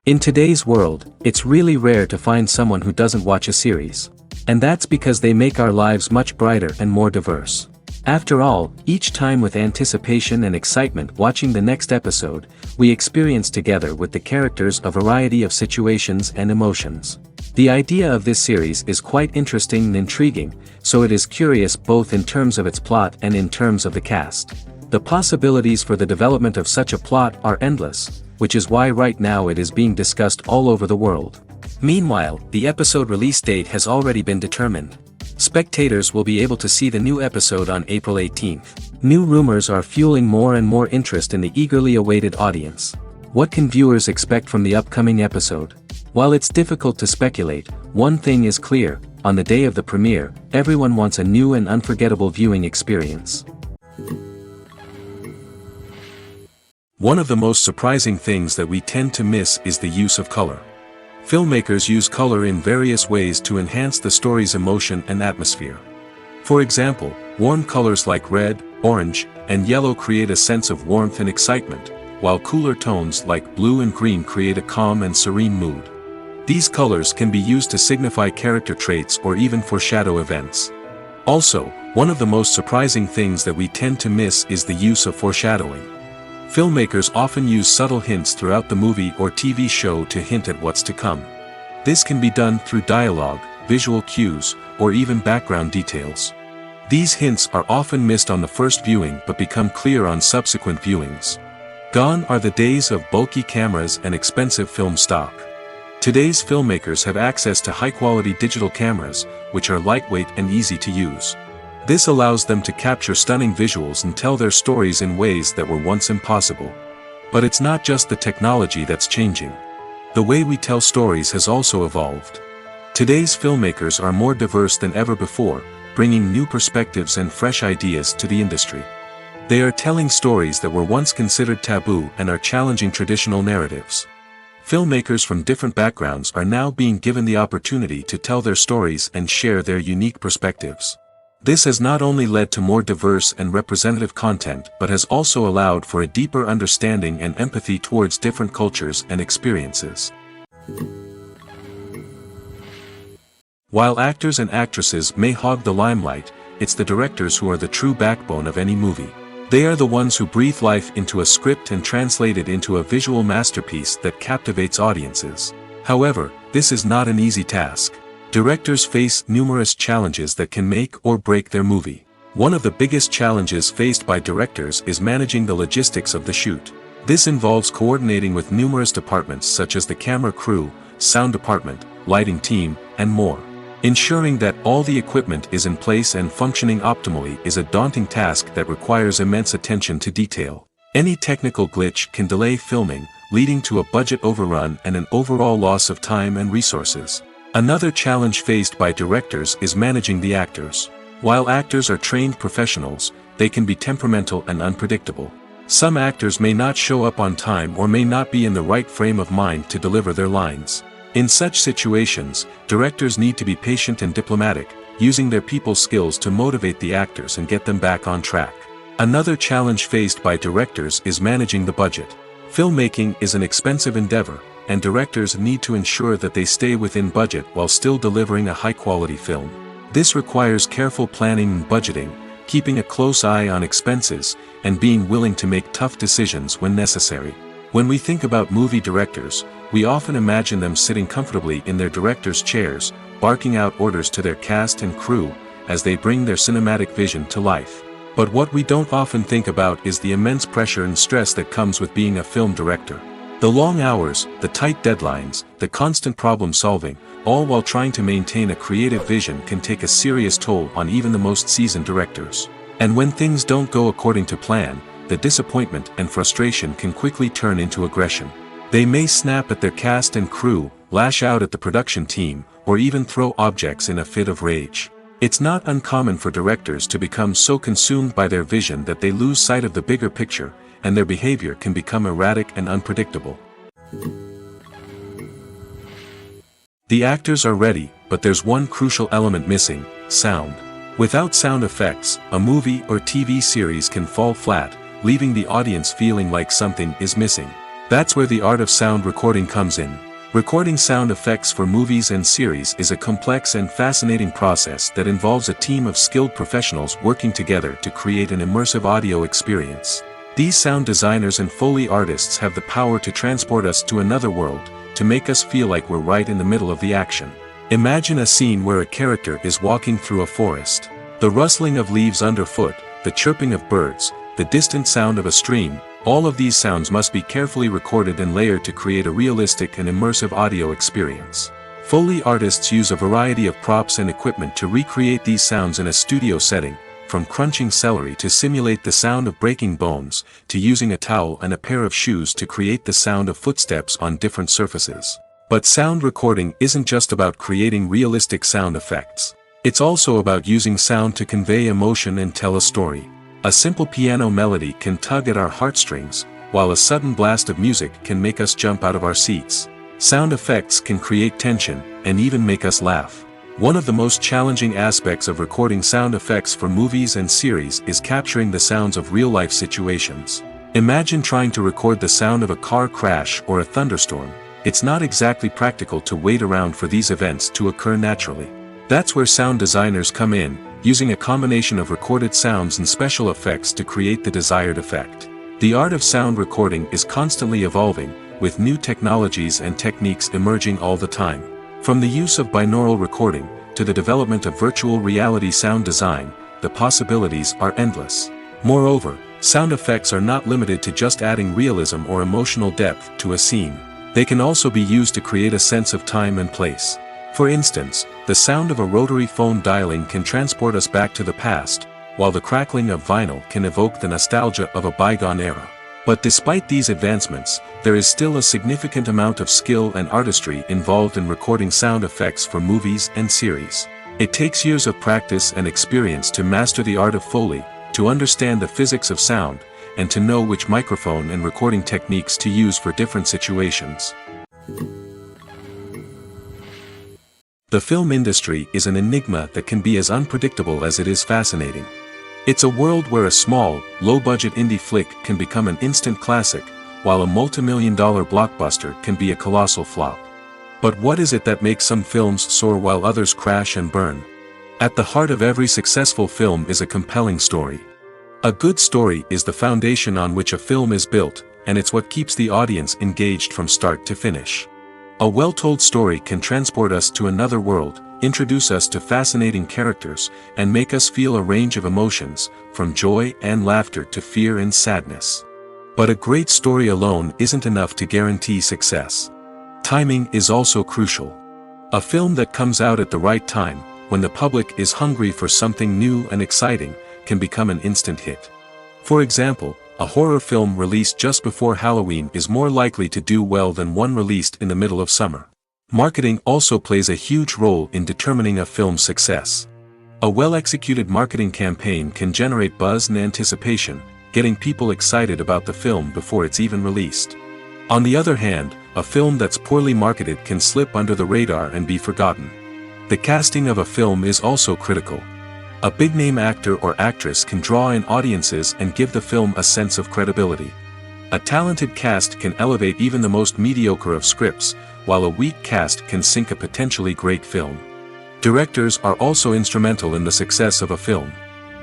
In today's world, it's really rare to find someone who doesn't watch a series. And that's because they make our lives much brighter and more diverse. After all, each time with anticipation and excitement watching the next episode, we experience together with the characters a variety of situations and emotions. The idea of this series is quite interesting and intriguing, so it is curious both in terms of its plot and in terms of the cast. The possibilities for the development of such a plot are endless, which is why right now it is being discussed all over the world. Meanwhile, the episode release date has already been determined. Spectators will be able to see the new episode on April 18th. New rumors are fueling more and more interest in the eagerly awaited audience. What can viewers expect from the upcoming episode? While it's difficult to speculate, one thing is clear: on the day of the premiere, everyone wants a new and unforgettable viewing experience. One of the most surprising things that we tend to miss is the use of color. Filmmakers use color in various ways to enhance the story's emotion and atmosphere. For example, warm colors like red, orange, and yellow create a sense of warmth and excitement, while cooler tones like blue and green create a calm and serene mood. These colors can be used to signify character traits or even foreshadow events. Also, one of the most surprising things that we tend to miss is the use of foreshadowing. Filmmakers often use subtle hints throughout the movie or TV show to hint at what's to come. This can be done through dialogue, visual cues, or even background details. These hints are often missed on the first viewing but become clear on subsequent viewings. Gone are the days of bulky cameras and expensive film stock. Today's filmmakers have access to high-quality digital cameras, which are lightweight and easy to use. This allows them to capture stunning visuals and tell their stories in ways that were once impossible. But it's not just the technology that's changing. The way we tell stories has also evolved. Today's filmmakers are more diverse than ever before, bringing new perspectives and fresh ideas to the industry. They are telling stories that were once considered taboo and are challenging traditional narratives. Filmmakers from different backgrounds are now being given the opportunity to tell their stories and share their unique perspectives. This has not only led to more diverse and representative content but has also allowed for a deeper understanding and empathy towards different cultures and experiences. While actors and actresses may hog the limelight, it's the directors who are the true backbone of any movie. They are the ones who breathe life into a script and translate it into a visual masterpiece that captivates audiences. However, this is not an easy task. Directors face numerous challenges that can make or break their movie. One of the biggest challenges faced by directors is managing the logistics of the shoot. This involves coordinating with numerous departments such as the camera crew, sound department, lighting team, and more. Ensuring that all the equipment is in place and functioning optimally is a daunting task that requires immense attention to detail. Any technical glitch can delay filming, leading to a budget overrun and an overall loss of time and resources. Another challenge faced by directors is managing the actors. While actors are trained professionals, they can be temperamental and unpredictable. Some actors may not show up on time or may not be in the right frame of mind to deliver their lines. In such situations, directors need to be patient and diplomatic, using their people skills to motivate the actors and get them back on track. Another challenge faced by directors is managing the budget. Filmmaking is an expensive endeavor, and directors need to ensure that they stay within budget while still delivering a high-quality film. This requires careful planning and budgeting, keeping a close eye on expenses, and being willing to make tough decisions when necessary. When we think about movie directors, we often imagine them sitting comfortably in their director's chairs, barking out orders to their cast and crew, as they bring their cinematic vision to life. But what we don't often think about is the immense pressure and stress that comes with being a film director. The long hours, the tight deadlines, the constant problem solving, all while trying to maintain a creative vision can take a serious toll on even the most seasoned directors. And when things don't go according to plan, the disappointment and frustration can quickly turn into aggression. They may snap at their cast and crew, lash out at the production team, or even throw objects in a fit of rage. It's not uncommon for directors to become so consumed by their vision that they lose sight of the bigger picture, and their behavior can become erratic and unpredictable. The actors are ready, but there's one crucial element missing: sound. Without sound effects, a movie or TV series can fall flat, leaving the audience feeling like something is missing. That's where the art of sound recording comes in. Recording sound effects for movies and series is a complex and fascinating process that involves a team of skilled professionals working together to create an immersive audio experience. These sound designers and Foley artists have the power to transport us to another world, to make us feel like we're right in the middle of the action. Imagine a scene where a character is walking through a forest. The rustling of leaves underfoot, the chirping of birds, the distant sound of a stream, all of these sounds must be carefully recorded and layered to create a realistic and immersive audio experience. Foley artists use a variety of props and equipment to recreate these sounds in a studio setting, from crunching celery to simulate the sound of breaking bones, to using a towel and a pair of shoes to create the sound of footsteps on different surfaces. But sound recording isn't just about creating realistic sound effects. It's also about using sound to convey emotion and tell a story. A simple piano melody can tug at our heartstrings, while a sudden blast of music can make us jump out of our seats. Sound effects can create tension, and even make us laugh. One of the most challenging aspects of recording sound effects for movies and series is capturing the sounds of real-life situations. Imagine trying to record the sound of a car crash or a thunderstorm. It's not exactly practical to wait around for these events to occur naturally. That's where sound designers come in, using a combination of recorded sounds and special effects to create the desired effect. The art of sound recording is constantly evolving, with new technologies and techniques emerging all the time. From the use of binaural recording, to the development of virtual reality sound design, the possibilities are endless. Moreover, sound effects are not limited to just adding realism or emotional depth to a scene. They can also be used to create a sense of time and place. For instance, the sound of a rotary phone dialing can transport us back to the past, while the crackling of vinyl can evoke the nostalgia of a bygone era. But despite these advancements, there is still a significant amount of skill and artistry involved in recording sound effects for movies and series. It takes years of practice and experience to master the art of Foley, to understand the physics of sound, and to know which microphone and recording techniques to use for different situations. The film industry is an enigma that can be as unpredictable as it is fascinating. It's a world where a small, low-budget indie flick can become an instant classic, while a multi-million-dollar blockbuster can be a colossal flop. But what is it that makes some films soar while others crash and burn? At the heart of every successful film is a compelling story. A good story is the foundation on which a film is built, and it's what keeps the audience engaged from start to finish. A well-told story can transport us to another world, introduce us to fascinating characters, and make us feel a range of emotions, from joy and laughter to fear and sadness. But a great story alone isn't enough to guarantee success. Timing is also crucial. A film that comes out at the right time, when the public is hungry for something new and exciting, can become an instant hit. For example, a horror film released just before Halloween is more likely to do well than one released in the middle of summer. Marketing also plays a huge role in determining a film's success. A well-executed marketing campaign can generate buzz and anticipation, getting people excited about the film before it's even released. On the other hand, a film that's poorly marketed can slip under the radar and be forgotten. The casting of a film is also critical. A big-name actor or actress can draw in audiences and give the film a sense of credibility. A talented cast can elevate even the most mediocre of scripts, while a weak cast can sink a potentially great film. Directors are also instrumental in the success of a film.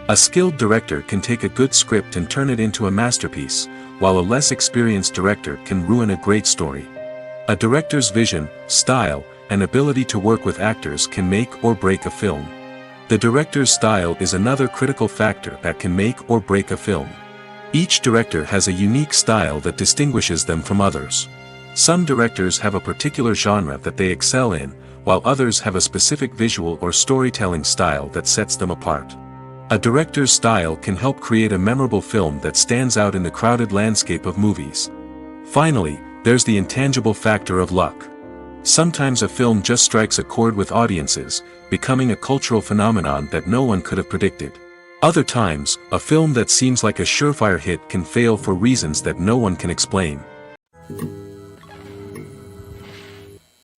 A skilled director can take a good script and turn it into a masterpiece, while a less experienced director can ruin a great story. A director's vision, style, and ability to work with actors can make or break a film. The director's style is another critical factor that can make or break a film. Each director has a unique style that distinguishes them from others. Some directors have a particular genre that they excel in, while others have a specific visual or storytelling style that sets them apart. A director's style can help create a memorable film that stands out in the crowded landscape of movies. Finally, there's the intangible factor of luck. Sometimes a film just strikes a chord with audiences, becoming a cultural phenomenon that no one could have predicted. Other times, a film that seems like a surefire hit can fail for reasons that no one can explain.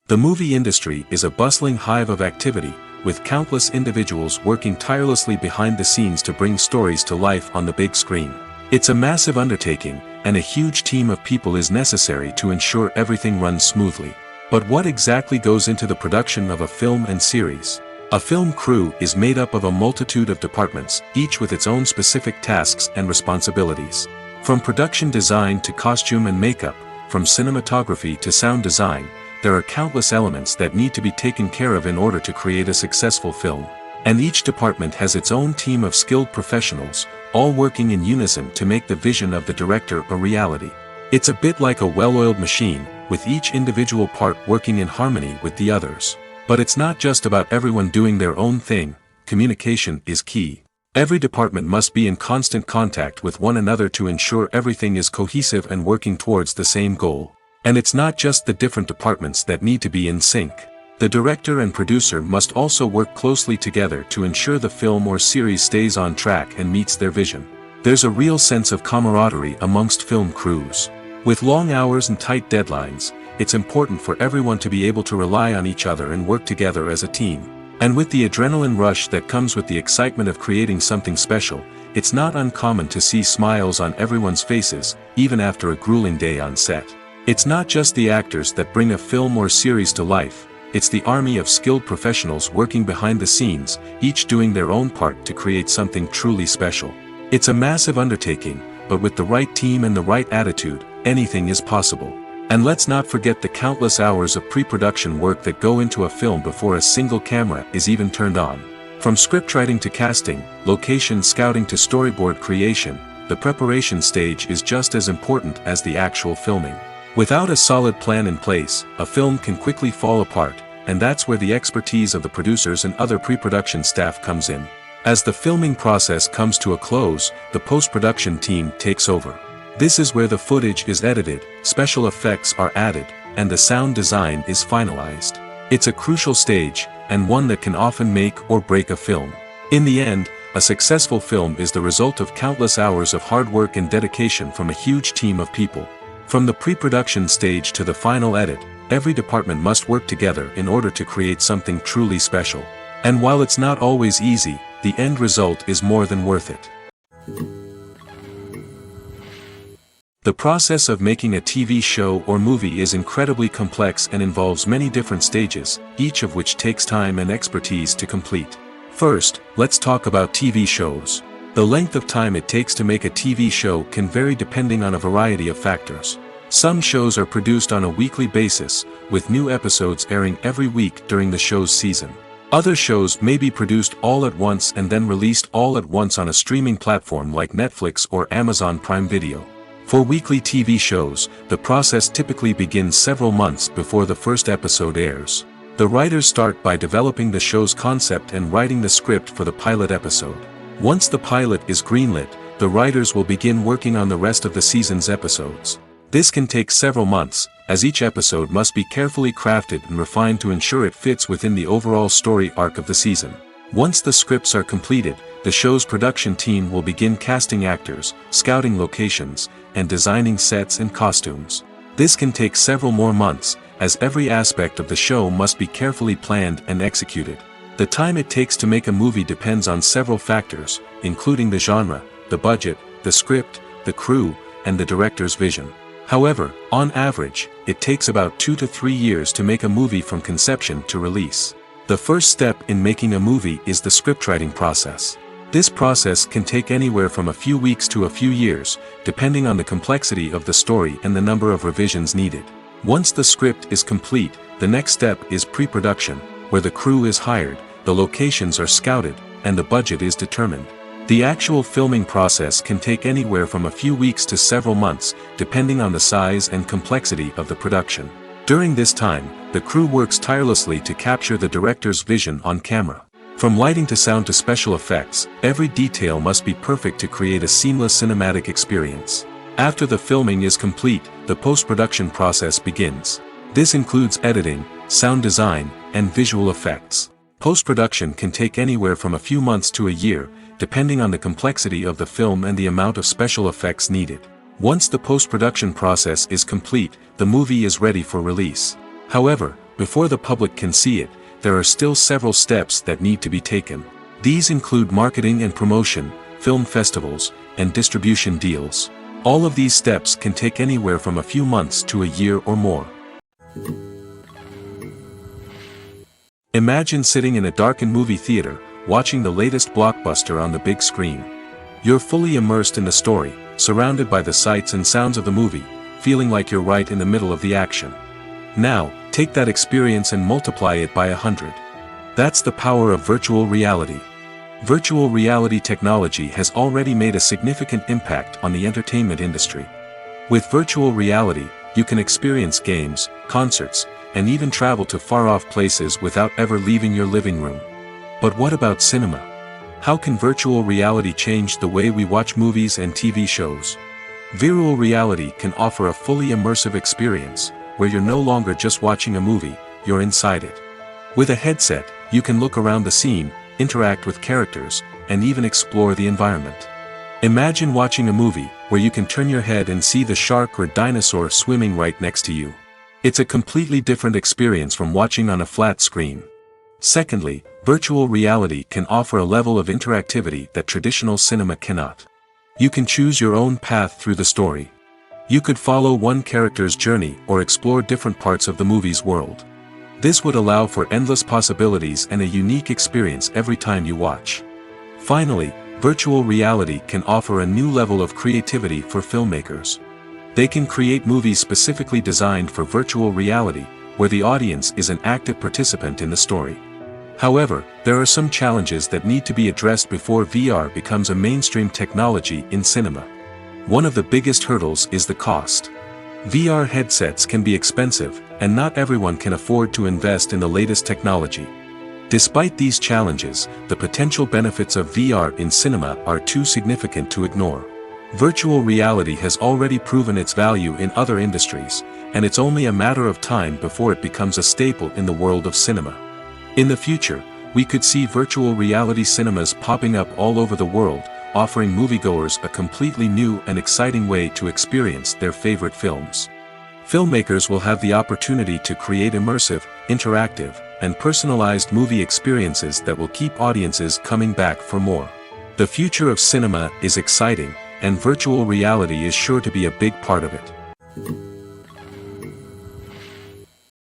The movie industry is a bustling hive of activity, with countless individuals working tirelessly behind the scenes to bring stories to life on the big screen. It's a massive undertaking, and a huge team of people is necessary to ensure everything runs smoothly. But what exactly goes into the production of a film and series? A film crew is made up of a multitude of departments, each with its own specific tasks and responsibilities. From production design to costume and makeup, from cinematography to sound design, there are countless elements that need to be taken care of in order to create a successful film. And each department has its own team of skilled professionals, all working in unison to make the vision of the director a reality. It's a bit like a well-oiled machine, with each individual part working in harmony with the others. But it's not just about everyone doing their own thing. Communication is key. Every department must be in constant contact with one another to ensure everything is cohesive and working towards the same goal. And it's not just the different departments that need to be in sync. The director and producer must also work closely together to ensure the film or series stays on track and meets their vision. There's a real sense of camaraderie amongst film crews. With long hours and tight deadlines, it's important for everyone to be able to rely on each other and work together as a team. And with the adrenaline rush that comes with the excitement of creating something special, it's not uncommon to see smiles on everyone's faces, even after a grueling day on set. It's not just the actors that bring a film or series to life. It's the army of skilled professionals working behind the scenes, each doing their own part to create something truly special. It's a massive undertaking, but with the right team and the right attitude, anything is possible. And let's not forget the countless hours of pre-production work that go into a film before a single camera is even turned on. From scriptwriting to casting, location scouting to storyboard creation, the preparation stage is just as important as the actual filming. Without a solid plan in place, a film can quickly fall apart, and that's where the expertise of the producers and other pre-production staff comes in. As the filming process comes to a close, the post-production team takes over. This is where the footage is edited, special effects are added, and the sound design is finalized. It's a crucial stage, and one that can often make or break a film. In the end, a successful film is the result of countless hours of hard work and dedication from a huge team of people. From the pre-production stage to the final edit, every department must work together in order to create something truly special. And while it's not always easy, the end result is more than worth it. The process of making a TV show or movie is incredibly complex and involves many different stages, each of which takes time and expertise to complete. First, let's talk about TV shows. The length of time it takes to make a TV show can vary depending on a variety of factors. Some shows are produced on a weekly basis, with new episodes airing every week during the show's season. Other shows may be produced all at once and then released all at once on a streaming platform like Netflix or Amazon Prime Video. For weekly TV shows, the process typically begins several months before the first episode airs. The writers start by developing the show's concept and writing the script for the pilot episode. Once the pilot is greenlit, the writers will begin working on the rest of the season's episodes. This can take several months, as each episode must be carefully crafted and refined to ensure it fits within the overall story arc of the season. Once the scripts are completed, the show's production team will begin casting actors, scouting locations, and designing sets and costumes. This can take several more months, as every aspect of the show must be carefully planned and executed. The time it takes to make a movie depends on several factors, including the genre, the budget, the script, the crew, and the director's vision. However, on average, it takes about 2 to 3 years to make a movie from conception to release. The first step in making a movie is the scriptwriting process. This process can take anywhere from a few weeks to a few years, depending on the complexity of the story and the number of revisions needed. Once the script is complete, the next step is pre-production, where the crew is hired, the locations are scouted, and the budget is determined. The actual filming process can take anywhere from a few weeks to several months, depending on the size and complexity of the production. During this time, the crew works tirelessly to capture the director's vision on camera. From lighting to sound to special effects, every detail must be perfect to create a seamless cinematic experience. After the filming is complete, the post-production process begins. This includes editing, sound design, and visual effects. Post-production can take anywhere from a few months to a year, depending on the complexity of the film and the amount of special effects needed. Once the post-production process is complete, the movie is ready for release. However, before the public can see it, there are still several steps that need to be taken. These include marketing and promotion, film festivals, and distribution deals. All of these steps can take anywhere from a few months to a year or more. Imagine sitting in a darkened movie theater, watching the latest blockbuster on the big screen. You're fully immersed in the story, surrounded by the sights and sounds of the movie, feeling like you're right in the middle of the action. Now, take that experience and multiply it by 100. That's the power of virtual reality. Virtual reality technology has already made a significant impact on the entertainment industry. With virtual reality, you can experience games, concerts, and even travel to far-off places without ever leaving your living room. But what about cinema? How can virtual reality change the way we watch movies and TV shows? Virtual reality can offer a fully immersive experience, where you're no longer just watching a movie, you're inside it. With a headset, you can look around the scene, interact with characters, and even explore the environment. Imagine watching a movie where you can turn your head and see the shark or dinosaur swimming right next to you. It's a completely different experience from watching on a flat screen. Secondly, virtual reality can offer a level of interactivity that traditional cinema cannot. You can choose your own path through the story. You could follow one character's journey or explore different parts of the movie's world. This would allow for endless possibilities and a unique experience every time you watch. Finally, virtual reality can offer a new level of creativity for filmmakers. They can create movies specifically designed for virtual reality, where the audience is an active participant in the story. However, there are some challenges that need to be addressed before VR becomes a mainstream technology in cinema. One of the biggest hurdles is the cost. VR headsets can be expensive, and not everyone can afford to invest in the latest technology. Despite these challenges, the potential benefits of VR in cinema are too significant to ignore. Virtual reality has already proven its value in other industries, and it's only a matter of time before it becomes a staple in the world of cinema. In the future, we could see virtual reality cinemas popping up all over the world, offering moviegoers a completely new and exciting way to experience their favorite films. Filmmakers will have the opportunity to create immersive, interactive, and personalized movie experiences that will keep audiences coming back for more. The future of cinema is exciting, and virtual reality is sure to be a big part of it.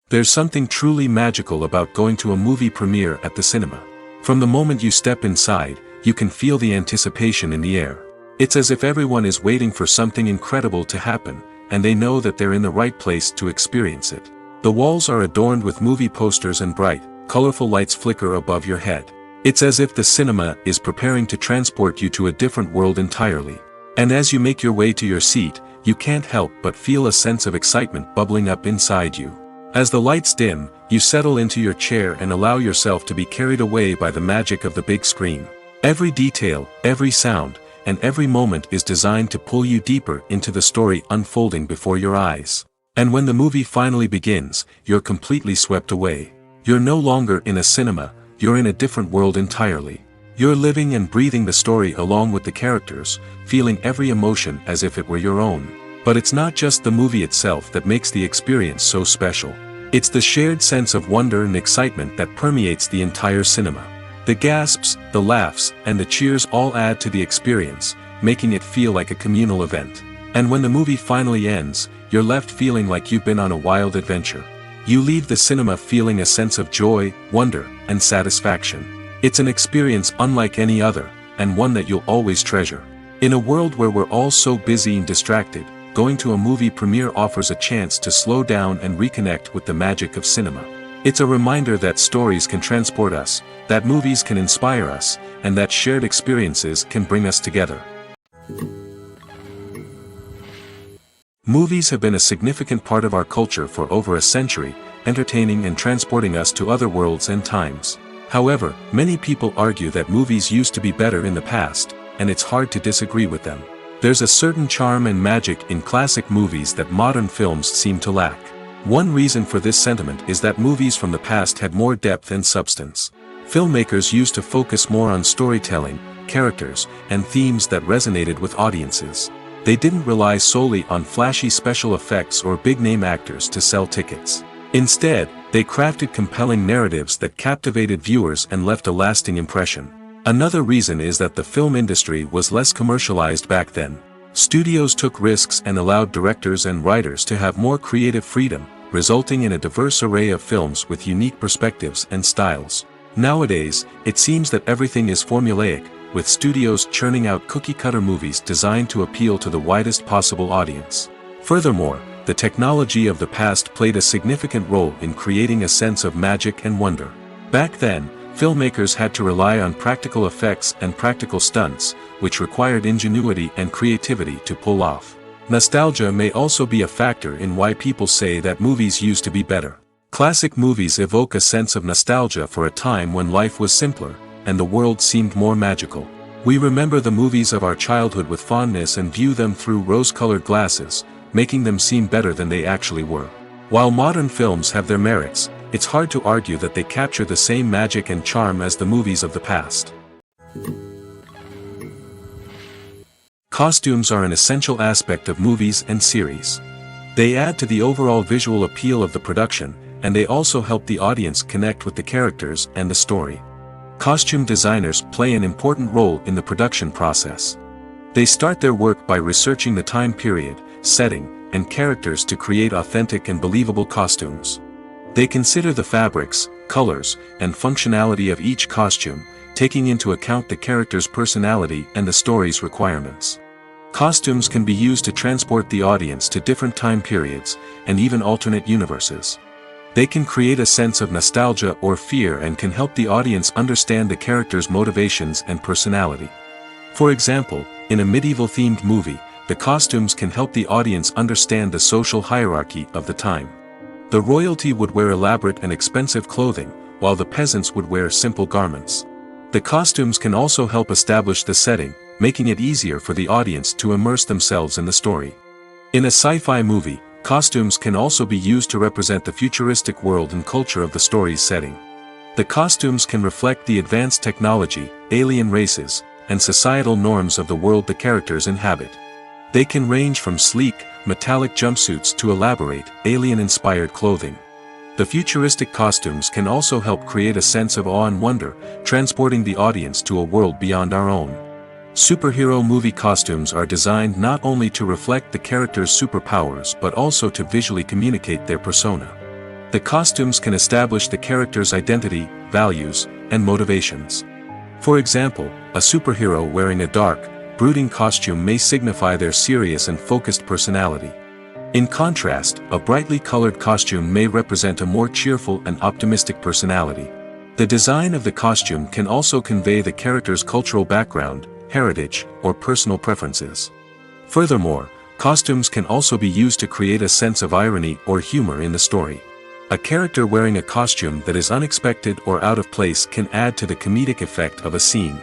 There's something truly magical about going to a movie premiere at the cinema. From the moment you step inside, you can feel the anticipation in the air. It's as if everyone is waiting for something incredible to happen, and they know that they're in the right place to experience it. The walls are adorned with movie posters and bright, colorful lights flicker above your head. It's as if the cinema is preparing to transport you to a different world entirely. And as you make your way to your seat, you can't help but feel a sense of excitement bubbling up inside you. As the lights dim, you settle into your chair and allow yourself to be carried away by the magic of the big screen. Every detail, every sound, and every moment is designed to pull you deeper into the story unfolding before your eyes. And when the movie finally begins, you're completely swept away. You're no longer in a cinema, you're in a different world entirely. You're living and breathing the story along with the characters, feeling every emotion as if it were your own. But it's not just the movie itself that makes the experience so special. It's the shared sense of wonder and excitement that permeates the entire cinema. The gasps, the laughs, and the cheers all add to the experience, making it feel like a communal event. And when the movie finally ends, you're left feeling like you've been on a wild adventure. You leave the cinema feeling a sense of joy, wonder, and satisfaction. It's an experience unlike any other, and one that you'll always treasure. In a world where we're all so busy and distracted, going to a movie premiere offers a chance to slow down and reconnect with the magic of cinema. It's a reminder that stories can transport us, that movies can inspire us, and that shared experiences can bring us together. Movies have been a significant part of our culture for over a century, entertaining and transporting us to other worlds and times. However, many people argue that movies used to be better in the past, and it's hard to disagree with them. There's a certain charm and magic in classic movies that modern films seem to lack. One reason for this sentiment is that movies from the past had more depth and substance. Filmmakers used to focus more on storytelling, characters, and themes that resonated with audiences. They didn't rely solely on flashy special effects or big-name actors to sell tickets. Instead, they crafted compelling narratives that captivated viewers and left a lasting impression. Another reason is that the film industry was less commercialized back then. Studios took risks and allowed directors and writers to have more creative freedom, resulting in a diverse array of films with unique perspectives and styles. Nowadays, it seems that everything is formulaic, with studios churning out cookie-cutter movies designed to appeal to the widest possible audience. Furthermore, the technology of the past played a significant role in creating a sense of magic and wonder. Back then, filmmakers had to rely on practical effects and practical stunts, which required ingenuity and creativity to pull off. Nostalgia may also be a factor in why people say that movies used to be better. Classic movies evoke a sense of nostalgia for a time when life was simpler, and the world seemed more magical. We remember the movies of our childhood with fondness and view them through rose-colored glasses, making them seem better than they actually were. While modern films have their merits, it's hard to argue that they capture the same magic and charm as the movies of the past. Costumes are an essential aspect of movies and series. They add to the overall visual appeal of the production, and they also help the audience connect with the characters and the story. Costume designers play an important role in the production process. They start their work by researching the time period, setting, and characters to create authentic and believable costumes. They consider the fabrics, colors, and functionality of each costume, taking into account the character's personality and the story's requirements. Costumes can be used to transport the audience to different time periods, and even alternate universes. They can create a sense of nostalgia or fear and can help the audience understand the character's motivations and personality. For example, in a medieval-themed movie, the costumes can help the audience understand the social hierarchy of the time. The royalty would wear elaborate and expensive clothing, while the peasants would wear simple garments. The costumes can also help establish the setting, making it easier for the audience to immerse themselves in the story. In a sci-fi movie, costumes can also be used to represent the futuristic world and culture of the story's setting. The costumes can reflect the advanced technology, alien races, and societal norms of the world the characters inhabit. They can range from sleek, metallic jumpsuits to elaborate, alien-inspired clothing. The futuristic costumes can also help create a sense of awe and wonder, transporting the audience to a world beyond our own. Superhero movie costumes are designed not only to reflect the character's superpowers but also to visually communicate their persona. The costumes can establish the character's identity, values, and motivations. For example, a superhero wearing a dark, brooding costume may signify their serious and focused personality. In contrast, a brightly colored costume may represent a more cheerful and optimistic personality. The design of the costume can also convey the character's cultural background, heritage, or personal preferences. Furthermore, costumes can also be used to create a sense of irony or humor in the story. A character wearing a costume that is unexpected or out of place can add to the comedic effect of a scene.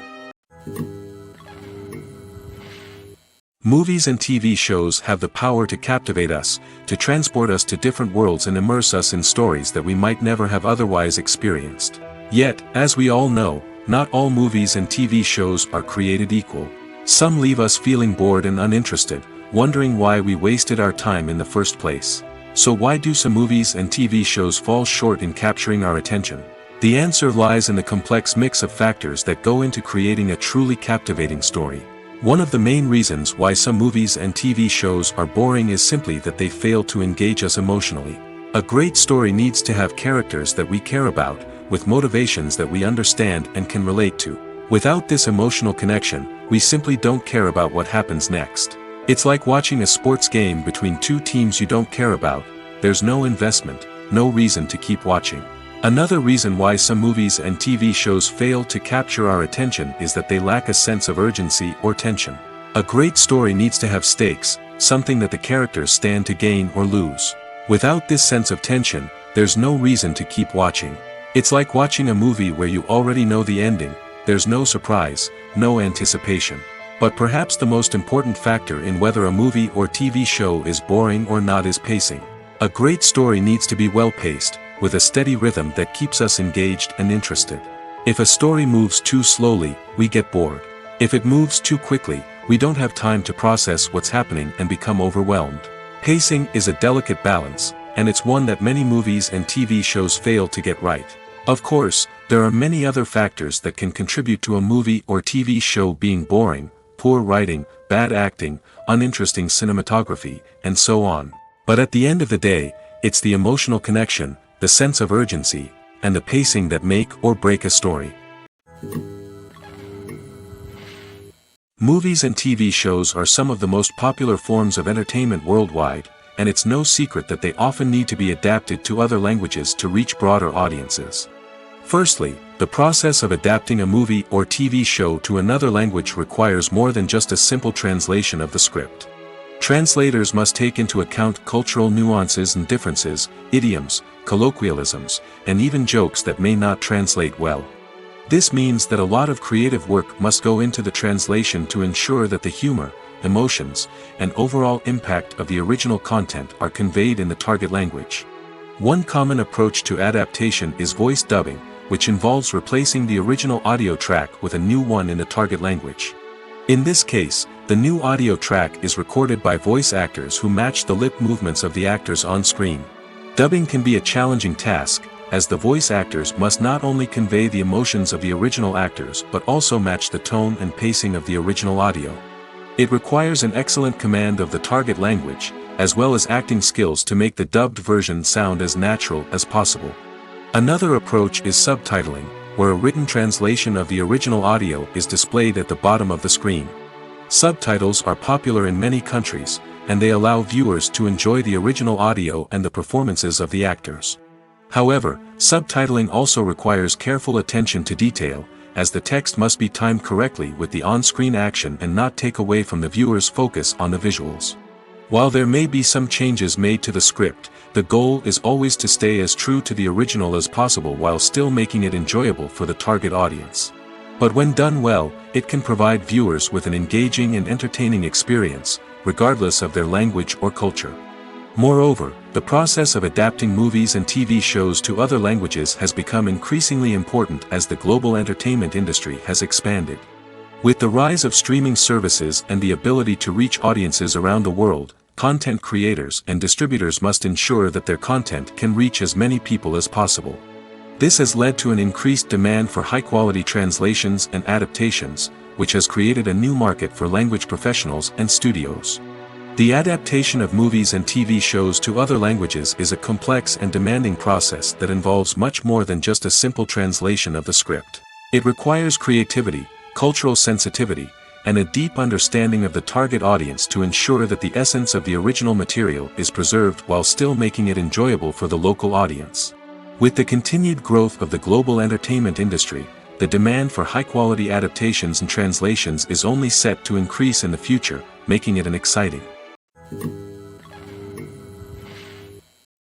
Movies and TV shows have the power to captivate us, to transport us to different worlds and immerse us in stories that we might never have otherwise experienced. Yet, as we all know, not all movies and TV shows are created equal. Some leave us feeling bored and uninterested, wondering why we wasted our time in the first place. So why do some movies and TV shows fall short in capturing our attention? The answer lies in the complex mix of factors that go into creating a truly captivating story. One of the main reasons why some movies and TV shows are boring is simply that they fail to engage us emotionally. A great story needs to have characters that we care about, with motivations that we understand and can relate to. Without this emotional connection, we simply don't care about what happens next. It's like watching a sports game between two teams you don't care about. There's no investment, no reason to keep watching. Another reason why some movies and TV shows fail to capture our attention is that they lack a sense of urgency or tension. A great story needs to have stakes, something that the characters stand to gain or lose. Without this sense of tension, there's no reason to keep watching. It's like watching a movie where you already know the ending. There's no surprise, no anticipation. But perhaps the most important factor in whether a movie or TV show is boring or not is pacing. A great story needs to be well-paced, with a steady rhythm that keeps us engaged and interested. If a story moves too slowly, we get bored. If it moves too quickly, we don't have time to process what's happening and become overwhelmed. Pacing is a delicate balance, and it's one that many movies and TV shows fail to get right. Of course, there are many other factors that can contribute to a movie or TV show being boring: poor writing, bad acting, uninteresting cinematography, and so on. But at the end of the day, it's the emotional connection, the sense of urgency, and the pacing that make or break a story. Movies and TV shows are some of the most popular forms of entertainment worldwide, and it's no secret that they often need to be adapted to other languages to reach broader audiences. Firstly, the process of adapting a movie or TV show to another language requires more than just a simple translation of the script. Translators must take into account cultural nuances and differences, idioms, colloquialisms, and even jokes that may not translate well. This means that a lot of creative work must go into the translation to ensure that the humor, emotions, and overall impact of the original content are conveyed in the target language. One common approach to adaptation is voice dubbing, which involves replacing the original audio track with a new one in the target language. In this case, the new audio track is recorded by voice actors who match the lip movements of the actors on screen. Dubbing can be a challenging task, as the voice actors must not only convey the emotions of the original actors but also match the tone and pacing of the original audio. It requires an excellent command of the target language, as well as acting skills to make the dubbed version sound as natural as possible. Another approach is subtitling, where a written translation of the original audio is displayed at the bottom of the screen. Subtitles are popular in many countries, and they allow viewers to enjoy the original audio and the performances of the actors. However, subtitling also requires careful attention to detail, as the text must be timed correctly with the on-screen action and not take away from the viewer's focus on the visuals. While there may be some changes made to the script, the goal is always to stay as true to the original as possible while still making it enjoyable for the target audience. But when done well, it can provide viewers with an engaging and entertaining experience, regardless of their language or culture. Moreover, the process of adapting movies and TV shows to other languages has become increasingly important as the global entertainment industry has expanded. With the rise of streaming services and the ability to reach audiences around the world, content creators and distributors must ensure that their content can reach as many people as possible. This has led to an increased demand for high-quality translations and adaptations, which has created a new market for language professionals and studios. The adaptation of movies and TV shows to other languages is a complex and demanding process that involves much more than just a simple translation of the script. It requires creativity, cultural sensitivity, and a deep understanding of the target audience to ensure that the essence of the original material is preserved while still making it enjoyable for the local audience. With the continued growth of the global entertainment industry, the demand for high-quality adaptations and translations is only set to increase in the future, making it an exciting.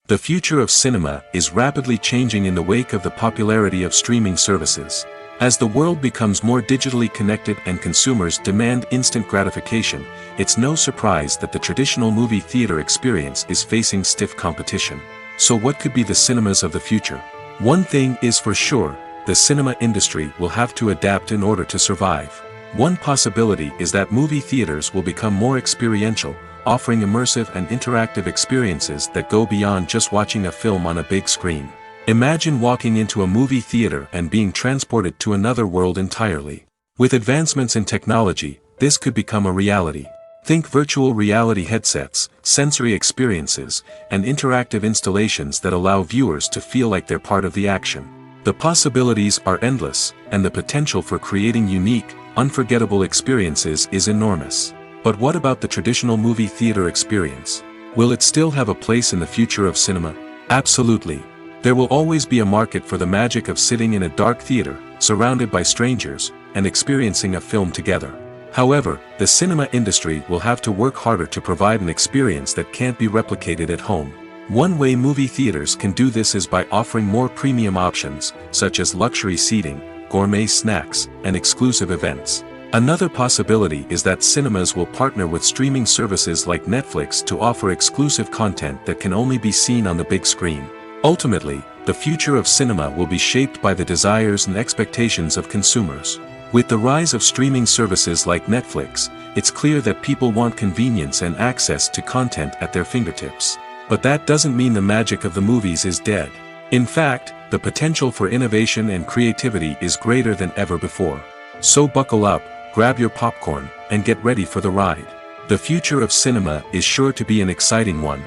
The future of cinema is rapidly changing in the wake of the popularity of streaming services. As the world becomes more digitally connected and consumers demand instant gratification, it's no surprise that the traditional movie theater experience is facing stiff competition. So what could be the cinemas of the future? One thing is for sure, the cinema industry will have to adapt in order to survive. One possibility is that movie theaters will become more experiential, offering immersive and interactive experiences that go beyond just watching a film on a big screen. Imagine walking into a movie theater and being transported to another world entirely. With advancements in technology, this could become a reality. Think virtual reality headsets, sensory experiences, and interactive installations that allow viewers to feel like they're part of the action. The possibilities are endless, and the potential for creating unique, unforgettable experiences is enormous. But what about the traditional movie theater experience? Will it still have a place in the future of cinema? Absolutely. There will always be a market for the magic of sitting in a dark theater, surrounded by strangers, and experiencing a film together. However, the cinema industry will have to work harder to provide an experience that can't be replicated at home. One way movie theaters can do this is by offering more premium options, such as luxury seating, gourmet snacks, and exclusive events. Another possibility is that cinemas will partner with streaming services like Netflix to offer exclusive content that can only be seen on the big screen. Ultimately, the future of cinema will be shaped by the desires and expectations of consumers. With the rise of streaming services like Netflix, it's clear that people want convenience and access to content at their fingertips. But that doesn't mean the magic of the movies is dead. In fact, the potential for innovation and creativity is greater than ever before. So buckle up, grab your popcorn, and get ready for the ride. The future of cinema is sure to be an exciting one.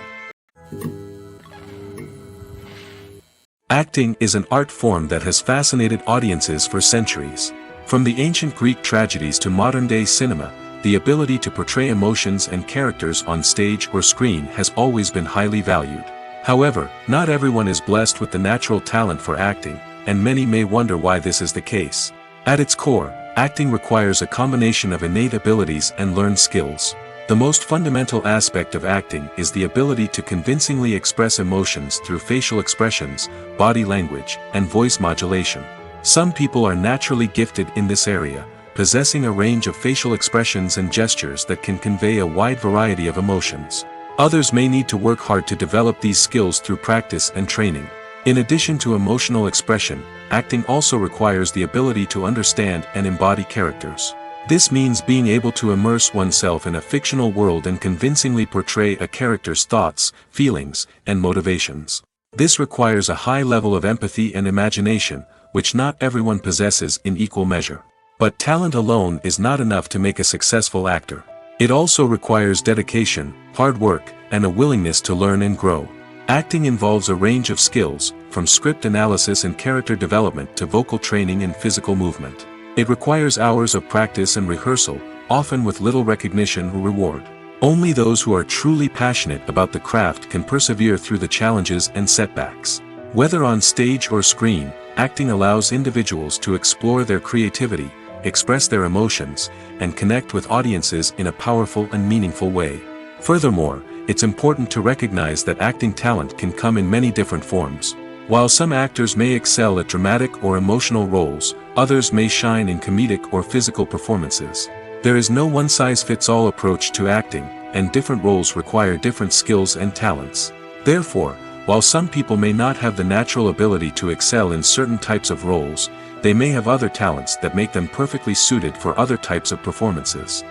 Acting is an art form that has fascinated audiences for centuries. From the ancient Greek tragedies to modern-day cinema, the ability to portray emotions and characters on stage or screen has always been highly valued. However, not everyone is blessed with the natural talent for acting, and many may wonder why this is the case. At its core, acting requires a combination of innate abilities and learned skills. The most fundamental aspect of acting is the ability to convincingly express emotions through facial expressions, body language, and voice modulation. Some people are naturally gifted in this area, possessing a range of facial expressions and gestures that can convey a wide variety of emotions. Others may need to work hard to develop these skills through practice and training. In addition to emotional expression, acting also requires the ability to understand and embody characters. This means being able to immerse oneself in a fictional world and convincingly portray a character's thoughts, feelings, and motivations. This requires a high level of empathy and imagination, which not everyone possesses in equal measure. But talent alone is not enough to make a successful actor. It also requires dedication, hard work, and a willingness to learn and grow. Acting involves a range of skills, from script analysis and character development to vocal training and physical movement. It requires hours of practice and rehearsal, often with little recognition or reward. Only those who are truly passionate about the craft can persevere through the challenges and setbacks. Whether on stage or screen, acting allows individuals to explore their creativity, express their emotions, and connect with audiences in a powerful and meaningful way. Furthermore, it's important to recognize that acting talent can come in many different forms. While some actors may excel at dramatic or emotional roles, others may shine in comedic or physical performances. There is no one-size-fits-all approach to acting, and different roles require different skills and talents. Therefore, while some people may not have the natural ability to excel in certain types of roles, they may have other talents that make them perfectly suited for other types of performances.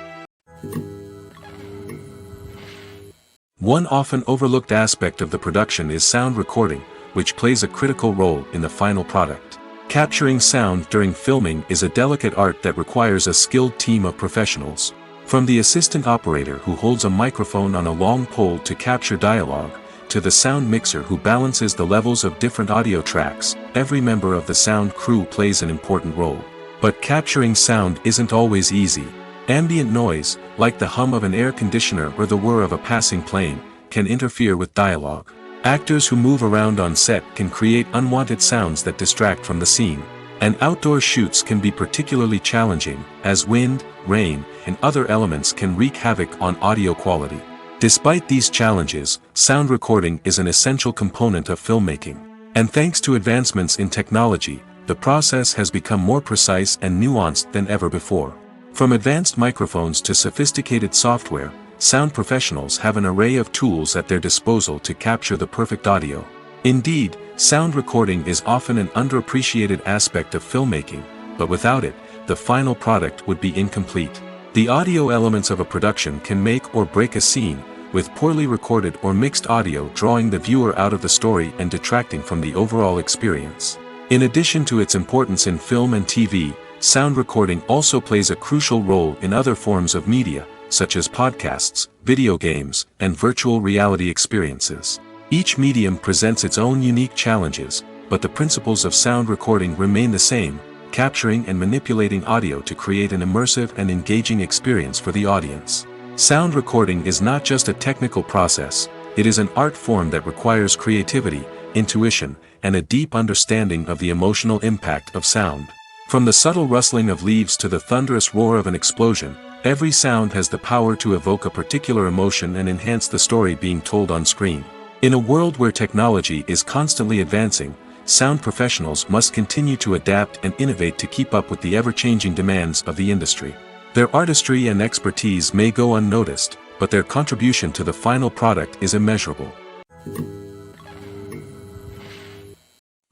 One often overlooked aspect of the production is sound recording, which plays a critical role in the final product. Capturing sound during filming is a delicate art that requires a skilled team of professionals. From the assistant operator who holds a microphone on a long pole to capture dialogue, to the sound mixer who balances the levels of different audio tracks, every member of the sound crew plays an important role. But capturing sound isn't always easy. Ambient noise, like the hum of an air conditioner or the whir of a passing plane, can interfere with dialogue. Actors who move around on set can create unwanted sounds that distract from the scene. And outdoor shoots can be particularly challenging, as wind, rain, and other elements can wreak havoc on audio quality. Despite these challenges, sound recording is an essential component of filmmaking. And thanks to advancements in technology, the process has become more precise and nuanced than ever before. From advanced microphones to sophisticated software, sound professionals have an array of tools at their disposal to capture the perfect audio. Indeed, sound recording is often an underappreciated aspect of filmmaking, but without it, the final product would be incomplete. The audio elements of a production can make or break a scene, with poorly recorded or mixed audio drawing the viewer out of the story and detracting from the overall experience. In addition to its importance in film and TV, sound recording also plays a crucial role in other forms of media, such as podcasts, video games, and virtual reality experiences. Each medium presents its own unique challenges, but the principles of sound recording remain the same, capturing and manipulating audio to create an immersive and engaging experience for the audience. Sound recording is not just a technical process, it is an art form that requires creativity, intuition, and a deep understanding of the emotional impact of sound. From the subtle rustling of leaves to the thunderous roar of an explosion, every sound has the power to evoke a particular emotion and enhance the story being told on screen. In a world where technology is constantly advancing, sound professionals must continue to adapt and innovate to keep up with the ever-changing demands of the industry. Their artistry and expertise may go unnoticed, but their contribution to the final product is immeasurable.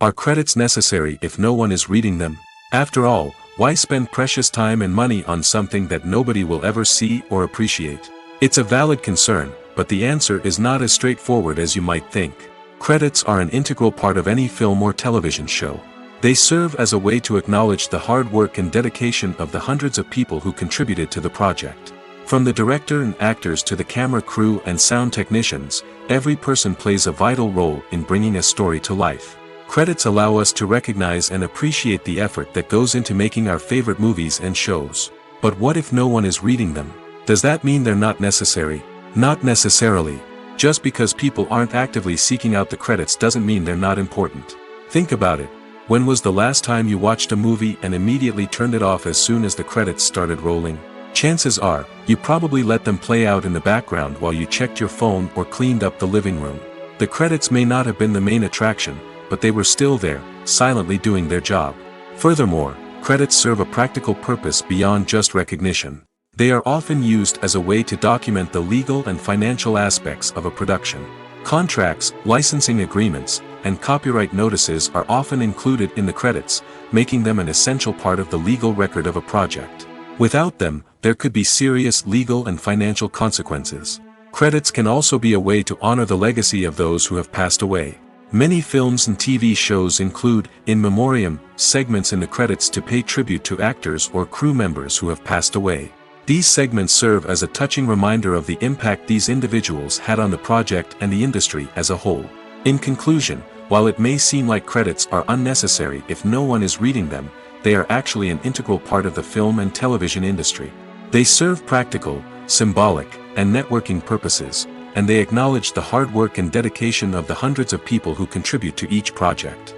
Are credits necessary if no one is reading them? After all, why spend precious time and money on something that nobody will ever see or appreciate? It's a valid concern, but the answer is not as straightforward as you might think. Credits are an integral part of any film or television show. They serve as a way to acknowledge the hard work and dedication of the hundreds of people who contributed to the project. From the director and actors to the camera crew and sound technicians, every person plays a vital role in bringing a story to life. Credits allow us to recognize and appreciate the effort that goes into making our favorite movies and shows. But what if no one is reading them? Does that mean they're not necessary? Not necessarily. Just because people aren't actively seeking out the credits doesn't mean they're not important. Think about it. When was the last time you watched a movie and immediately turned it off as soon as the credits started rolling? Chances are, you probably let them play out in the background while you checked your phone or cleaned up the living room. The credits may not have been the main attraction, but they were still there, silently doing their job. Furthermore, credits serve a practical purpose beyond just recognition. They are often used as a way to document the legal and financial aspects of a production. Contracts, licensing agreements, and copyright notices are often included in the credits, making them an essential part of the legal record of a project. Without them, there could be serious legal and financial consequences. Credits can also be a way to honor the legacy of those who have passed away. Many films and TV shows include, in memoriam, segments in the credits to pay tribute to actors or crew members who have passed away. These segments serve as a touching reminder of the impact these individuals had on the project and the industry as a whole. In conclusion, while it may seem like credits are unnecessary if no one is reading them, they are actually an integral part of the film and television industry. They serve practical, symbolic, and networking purposes, and they acknowledge the hard work and dedication of the hundreds of people who contribute to each project.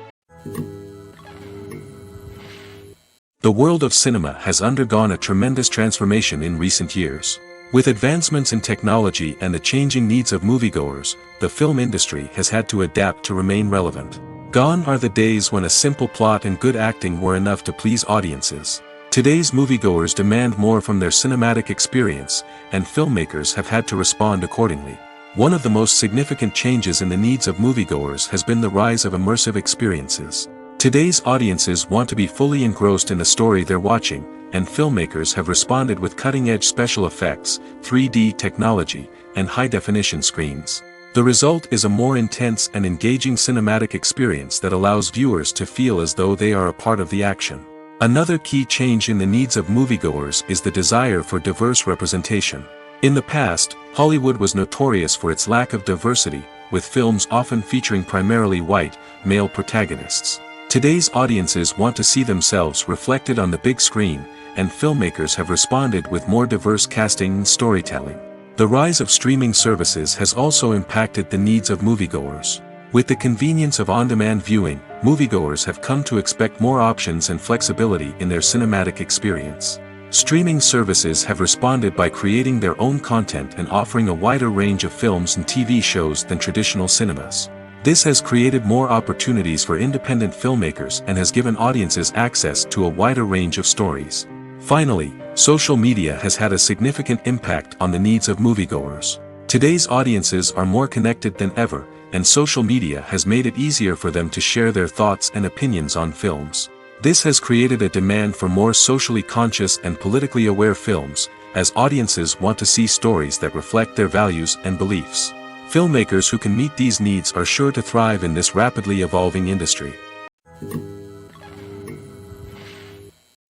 The world of cinema has undergone a tremendous transformation in recent years. With advancements in technology and the changing needs of moviegoers, the film industry has had to adapt to remain relevant. Gone are the days when a simple plot and good acting were enough to please audiences. Today's moviegoers demand more from their cinematic experience, and filmmakers have had to respond accordingly. One of the most significant changes in the needs of moviegoers has been the rise of immersive experiences. Today's audiences want to be fully engrossed in the story they're watching, and filmmakers have responded with cutting-edge special effects, 3D technology, and high-definition screens. The result is a more intense and engaging cinematic experience that allows viewers to feel as though they are a part of the action. Another key change in the needs of moviegoers is the desire for diverse representation. In the past, Hollywood was notorious for its lack of diversity, with films often featuring primarily white, male protagonists. Today's audiences want to see themselves reflected on the big screen, and filmmakers have responded with more diverse casting and storytelling. The rise of streaming services has also impacted the needs of moviegoers. With the convenience of on-demand viewing, moviegoers have come to expect more options and flexibility in their cinematic experience. Streaming services have responded by creating their own content and offering a wider range of films and TV shows than traditional cinemas. This has created more opportunities for independent filmmakers and has given audiences access to a wider range of stories. Finally, social media has had a significant impact on the needs of moviegoers. Today's audiences are more connected than ever, and social media has made it easier for them to share their thoughts and opinions on films. This has created a demand for more socially conscious and politically aware films, as audiences want to see stories that reflect their values and beliefs. Filmmakers who can meet these needs are sure to thrive in this rapidly evolving industry.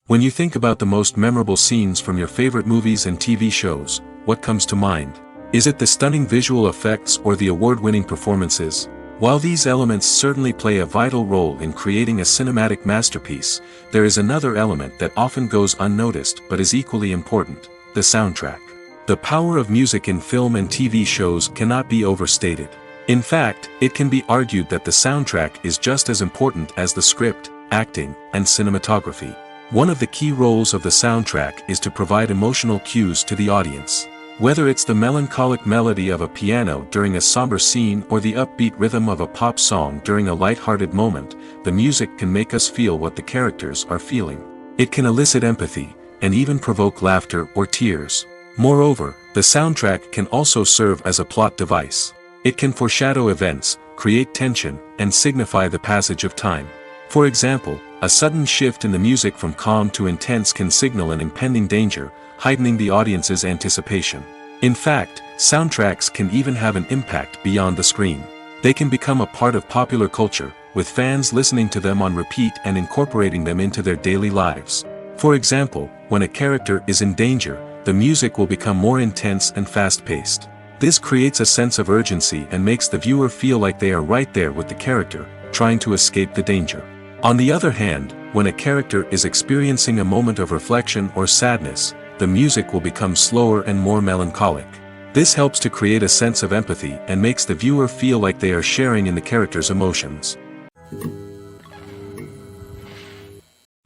When you think about the most memorable scenes from your favorite movies and TV shows, what comes to mind? Is it the stunning visual effects or the award-winning performances? While these elements certainly play a vital role in creating a cinematic masterpiece, there is another element that often goes unnoticed but is equally important: the soundtrack. The power of music in film and TV shows cannot be overstated. In fact, it can be argued that the soundtrack is just as important as the script, acting, and cinematography. One of the key roles of the soundtrack is to provide emotional cues to the audience. Whether it's the melancholic melody of a piano during a somber scene or the upbeat rhythm of a pop song during a light-hearted moment, the music can make us feel what the characters are feeling. It can elicit empathy, and even provoke laughter or tears. Moreover, the soundtrack can also serve as a plot device. It can foreshadow events, create tension, and signify the passage of time. For example, a sudden shift in the music from calm to intense can signal an impending danger, heightening the audience's anticipation. In fact, soundtracks can even have an impact beyond the screen. They can become a part of popular culture, with fans listening to them on repeat and incorporating them into their daily lives. For example, when a character is in danger, the music will become more intense and fast-paced. This creates a sense of urgency and makes the viewer feel like they are right there with the character, trying to escape the danger. On the other hand, when a character is experiencing a moment of reflection or sadness, the music will become slower and more melancholic. This helps to create a sense of empathy and makes the viewer feel like they are sharing in the character's emotions.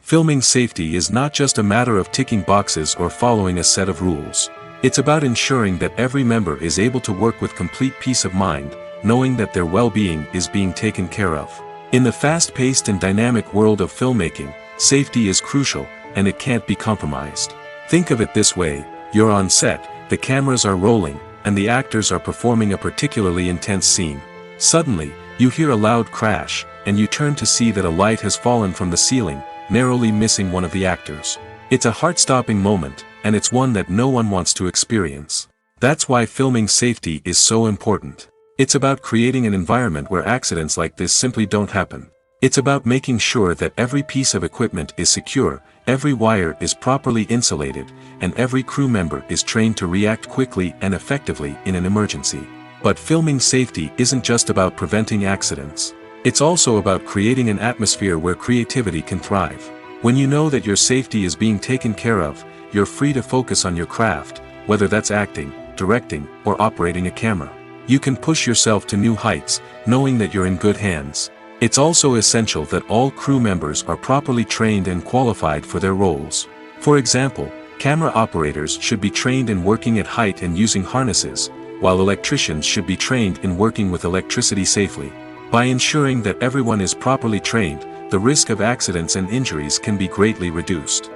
Filming safety is not just a matter of ticking boxes or following a set of rules. It's about ensuring that every member is able to work with complete peace of mind, knowing that their well-being is being taken care of. In the fast-paced and dynamic world of filmmaking, safety is crucial, and it can't be compromised. Think of it this way: you're on set, the cameras are rolling, and the actors are performing a particularly intense scene. Suddenly, you hear a loud crash, and you turn to see that a light has fallen from the ceiling, narrowly missing one of the actors. It's a heart-stopping moment, and it's one that no one wants to experience. That's why filming safety is so important. It's about creating an environment where accidents like this simply don't happen. It's about making sure that every piece of equipment is secure, every wire is properly insulated, and every crew member is trained to react quickly and effectively in an emergency. But filming safety isn't just about preventing accidents. It's also about creating an atmosphere where creativity can thrive. When you know that your safety is being taken care of, you're free to focus on your craft, whether that's acting, directing, or operating a camera. You can push yourself to new heights, knowing that you're in good hands. It's also essential that all crew members are properly trained and qualified for their roles. For example, camera operators should be trained in working at height and using harnesses, while electricians should be trained in working with electricity safely. By ensuring that everyone is properly trained, the risk of accidents and injuries can be greatly reduced.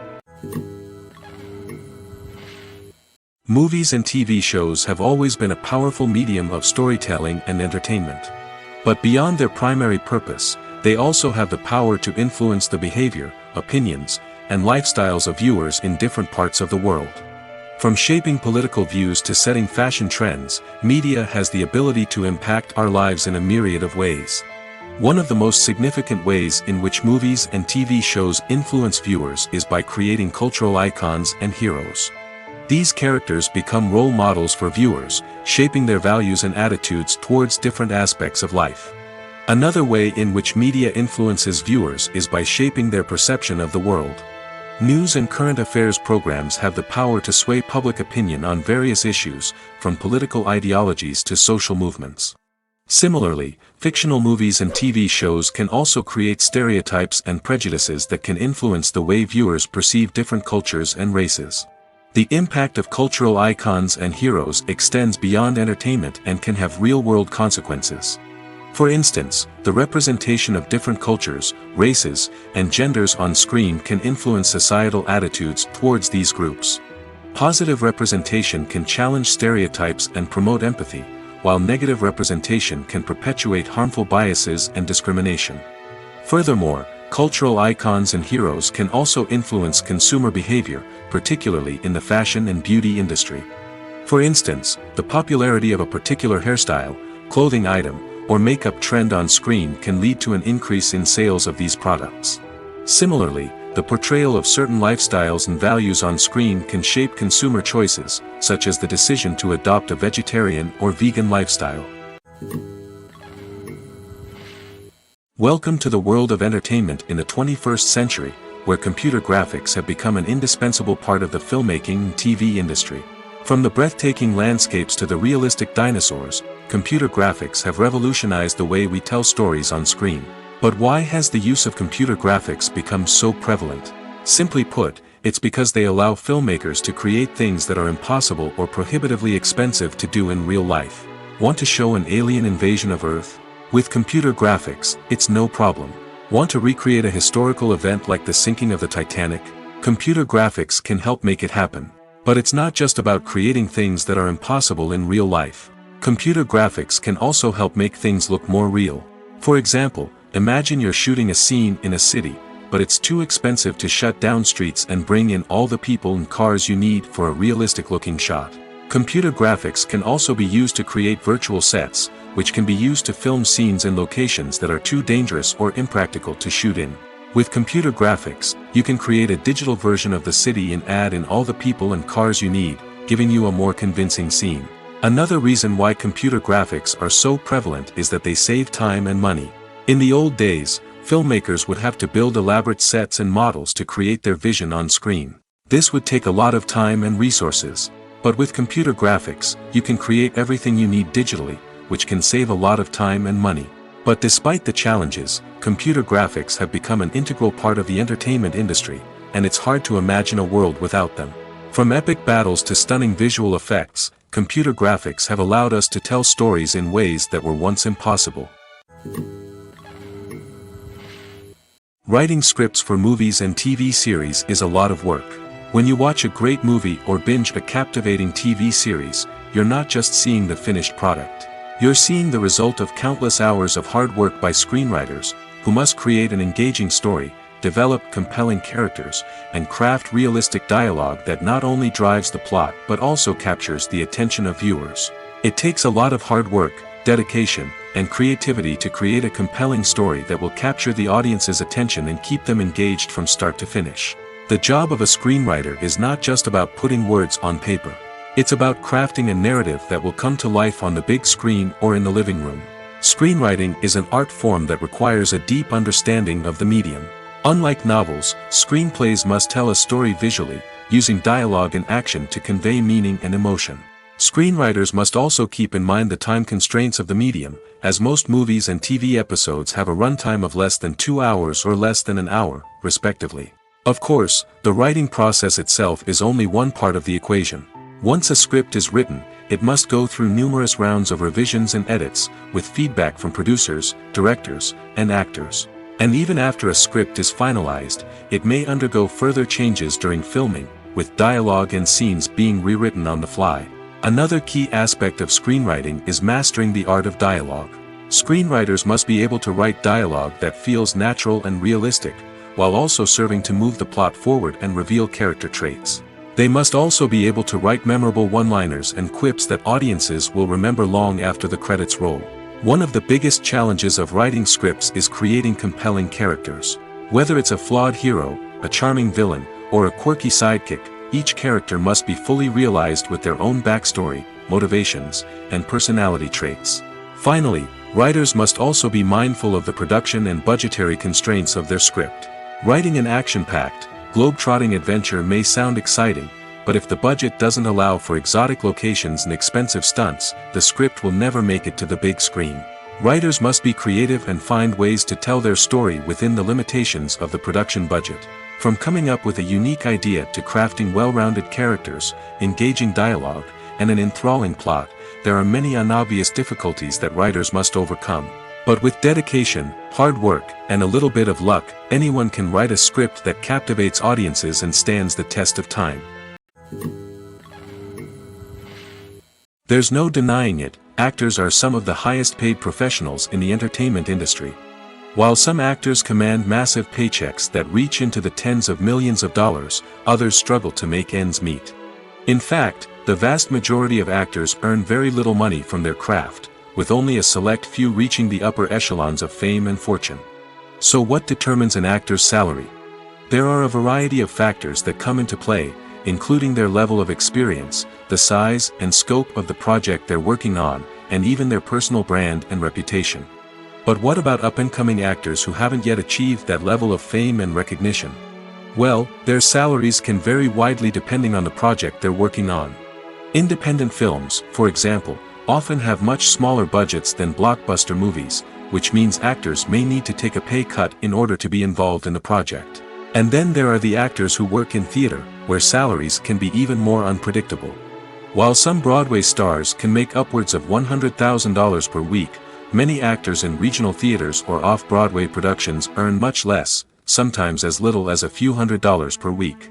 Movies and TV shows have always been a powerful medium of storytelling and entertainment. But beyond their primary purpose, they also have the power to influence the behavior, opinions, and lifestyles of viewers in different parts of the world. From shaping political views to setting fashion trends, media has the ability to impact our lives in a myriad of ways. One of the most significant ways in which movies and TV shows influence viewers is by creating cultural icons and heroes. These characters become role models for viewers, shaping their values and attitudes towards different aspects of life. Another way in which media influences viewers is by shaping their perception of the world. News and current affairs programs have the power to sway public opinion on various issues, from political ideologies to social movements. Similarly, fictional movies and TV shows can also create stereotypes and prejudices that can influence the way viewers perceive different cultures and races. The impact of cultural icons and heroes extends beyond entertainment and can have real-world consequences. For instance, the representation of different cultures, races, and genders on screen can influence societal attitudes towards these groups. Positive representation can challenge stereotypes and promote empathy, while negative representation can perpetuate harmful biases and discrimination. Furthermore, cultural icons and heroes can also influence consumer behavior, particularly in the fashion and beauty industry. For instance, the popularity of a particular hairstyle, clothing item, or makeup trend on screen can lead to an increase in sales of these products. Similarly, the portrayal of certain lifestyles and values on screen can shape consumer choices, such as the decision to adopt a vegetarian or vegan lifestyle. Welcome to the world of entertainment in the 21st century, where computer graphics have become an indispensable part of the filmmaking and TV industry. From the breathtaking landscapes to the realistic dinosaurs, computer graphics have revolutionized the way we tell stories on screen. But why has the use of computer graphics become so prevalent? Simply put, it's because they allow filmmakers to create things that are impossible or prohibitively expensive to do in real life. Want to show an alien invasion of Earth? With computer graphics, it's no problem. Want to recreate a historical event like the sinking of the Titanic? Computer graphics can help make it happen. But it's not just about creating things that are impossible in real life. Computer graphics can also help make things look more real. For example, imagine you're shooting a scene in a city, but it's too expensive to shut down streets and bring in all the people and cars you need for a realistic-looking shot. Computer graphics can also be used to create virtual sets, which can be used to film scenes in locations that are too dangerous or impractical to shoot in. With computer graphics, you can create a digital version of the city and add in all the people and cars you need, giving you a more convincing scene. Another reason why computer graphics are so prevalent is that they save time and money. In the old days, filmmakers would have to build elaborate sets and models to create their vision on screen. This would take a lot of time and resources. But with computer graphics, you can create everything you need digitally, which can save a lot of time and money. But despite the challenges, computer graphics have become an integral part of the entertainment industry, and it's hard to imagine a world without them. From epic battles to stunning visual effects, computer graphics have allowed us to tell stories in ways that were once impossible. Writing scripts for movies and TV series is a lot of work. When you watch a great movie or binge a captivating TV series, you're not just seeing the finished product. You're seeing the result of countless hours of hard work by screenwriters, who must create an engaging story, develop compelling characters, and craft realistic dialogue that not only drives the plot but also captures the attention of viewers. It takes a lot of hard work, dedication, and creativity to create a compelling story that will capture the audience's attention and keep them engaged from start to finish. The job of a screenwriter is not just about putting words on paper. It's about crafting a narrative that will come to life on the big screen or in the living room. Screenwriting is an art form that requires a deep understanding of the medium. Unlike novels, screenplays must tell a story visually, using dialogue and action to convey meaning and emotion. Screenwriters must also keep in mind the time constraints of the medium, as most movies and TV episodes have a runtime of less than 2 hours or less than an hour, respectively. Of course, the writing process itself is only one part of the equation. Once a script is written, it must go through numerous rounds of revisions and edits, with feedback from producers, directors, and actors. And even after a script is finalized, it may undergo further changes during filming, with dialogue and scenes being rewritten on the fly. Another key aspect of screenwriting is mastering the art of dialogue. Screenwriters must be able to write dialogue that feels natural and realistic, while also serving to move the plot forward and reveal character traits. They must also be able to write memorable one-liners and quips that audiences will remember long after the credits roll. One of the biggest challenges of writing scripts is creating compelling characters. Whether it's a flawed hero, a charming villain, or a quirky sidekick, each character must be fully realized with their own backstory, motivations, and personality traits. Finally, writers must also be mindful of the production and budgetary constraints of their script. Writing an action-packed, globe-trotting adventure may sound exciting, but if the budget doesn't allow for exotic locations and expensive stunts, the script will never make it to the big screen. Writers must be creative and find ways to tell their story within the limitations of the production budget. From coming up with a unique idea to crafting well-rounded characters, engaging dialogue, and an enthralling plot, there are many unobvious difficulties that writers must overcome. But with dedication, hard work, and a little bit of luck, anyone can write a script that captivates audiences and stands the test of time. There's no denying it, actors are some of the highest-paid professionals in the entertainment industry. While some actors command massive paychecks that reach into the tens of millions of dollars, others struggle to make ends meet. In fact, the vast majority of actors earn very little money from their craft, with only a select few reaching the upper echelons of fame and fortune. So what determines an actor's salary? There are a variety of factors that come into play, including their level of experience, the size and scope of the project they're working on, and even their personal brand and reputation. But what about up-and-coming actors who haven't yet achieved that level of fame and recognition? Well, their salaries can vary widely depending on the project they're working on. Independent films, for example, often have much smaller budgets than blockbuster movies, which means actors may need to take a pay cut in order to be involved in the project. And then there are the actors who work in theater, where salaries can be even more unpredictable. While some Broadway stars can make upwards of $100,000 per week, many actors in regional theaters or off-Broadway productions earn much less, sometimes as little as a few $100s per week.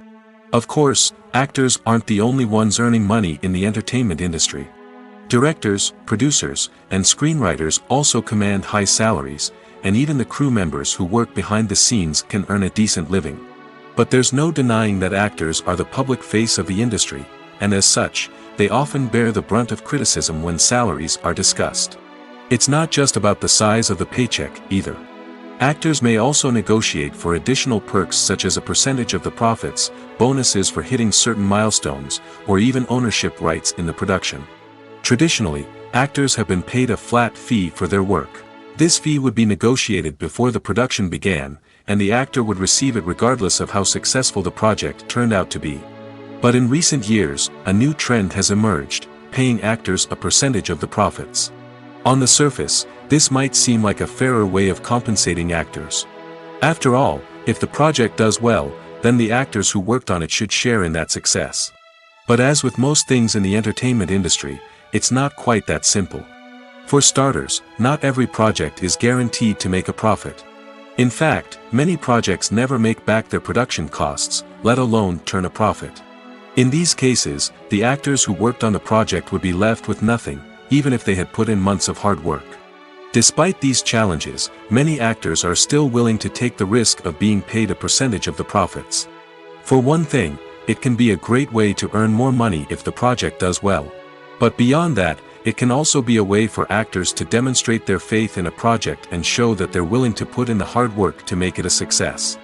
Of course, actors aren't the only ones earning money in the entertainment industry. Directors, producers, and screenwriters also command high salaries, and even the crew members who work behind the scenes can earn a decent living. But there's no denying that actors are the public face of the industry, and as such, they often bear the brunt of criticism when salaries are discussed. It's not just about the size of the paycheck, either. Actors may also negotiate for additional perks such as a percentage of the profits, bonuses for hitting certain milestones, or even ownership rights in the production. Traditionally, actors have been paid a flat fee for their work. This fee would be negotiated before the production began, and the actor would receive it regardless of how successful the project turned out to be. But in recent years, a new trend has emerged, paying actors a percentage of the profits. On the surface, this might seem like a fairer way of compensating actors. After all, if the project does well, then the actors who worked on it should share in that success. But as with most things in the entertainment industry, it's not quite that simple. For starters, not every project is guaranteed to make a profit. In fact, many projects never make back their production costs, let alone turn a profit. In these cases, the actors who worked on the project would be left with nothing, even if they had put in months of hard work. Despite these challenges, many actors are still willing to take the risk of being paid a percentage of the profits. For one thing, it can be a great way to earn more money if the project does well. But beyond that, it can also be a way for actors to demonstrate their faith in a project and show that they're willing to put in the hard work to make it a success.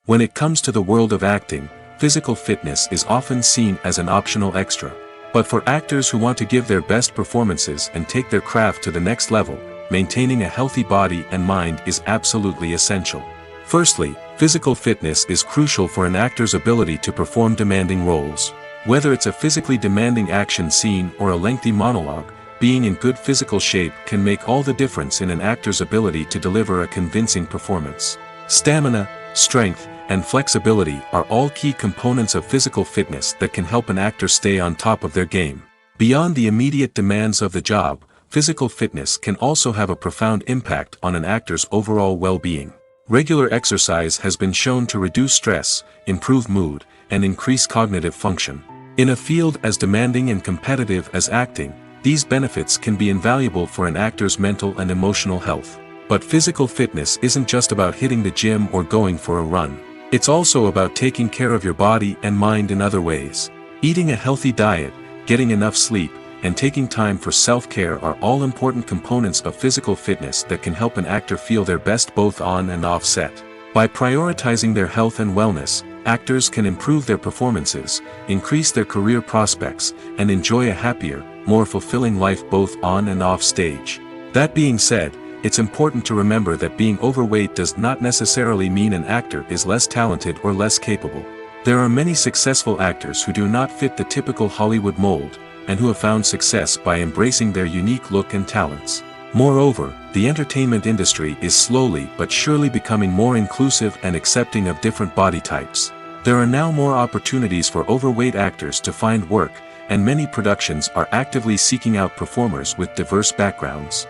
When it comes to the world of acting, physical fitness is often seen as an optional extra. But for actors who want to give their best performances and take their craft to the next level, maintaining a healthy body and mind is absolutely essential. Firstly, physical fitness is crucial for an actor's ability to perform demanding roles. Whether it's a physically demanding action scene or a lengthy monologue, being in good physical shape can make all the difference in an actor's ability to deliver a convincing performance. Stamina, strength, and flexibility are all key components of physical fitness that can help an actor stay on top of their game. Beyond the immediate demands of the job, physical fitness can also have a profound impact on an actor's overall well-being. Regular exercise has been shown to reduce stress, improve mood, and increase cognitive function. In a field as demanding and competitive as acting, these benefits can be invaluable for an actor's mental and emotional health. But physical fitness isn't just about hitting the gym or going for a run. It's also about taking care of your body and mind in other ways. Eating a healthy diet, getting enough sleep, and taking time for self-care are all important components of physical fitness that can help an actor feel their best both on and off set. By prioritizing their health and wellness, actors can improve their performances, increase their career prospects, and enjoy a happier, more fulfilling life both on and off stage. That being said, it's important to remember that being overweight does not necessarily mean an actor is less talented or less capable. There are many successful actors who do not fit the typical Hollywood mold, and who have found success by embracing their unique look and talents. Moreover, the entertainment industry is slowly but surely becoming more inclusive and accepting of different body types. There are now more opportunities for overweight actors to find work, and many productions are actively seeking out performers with diverse backgrounds.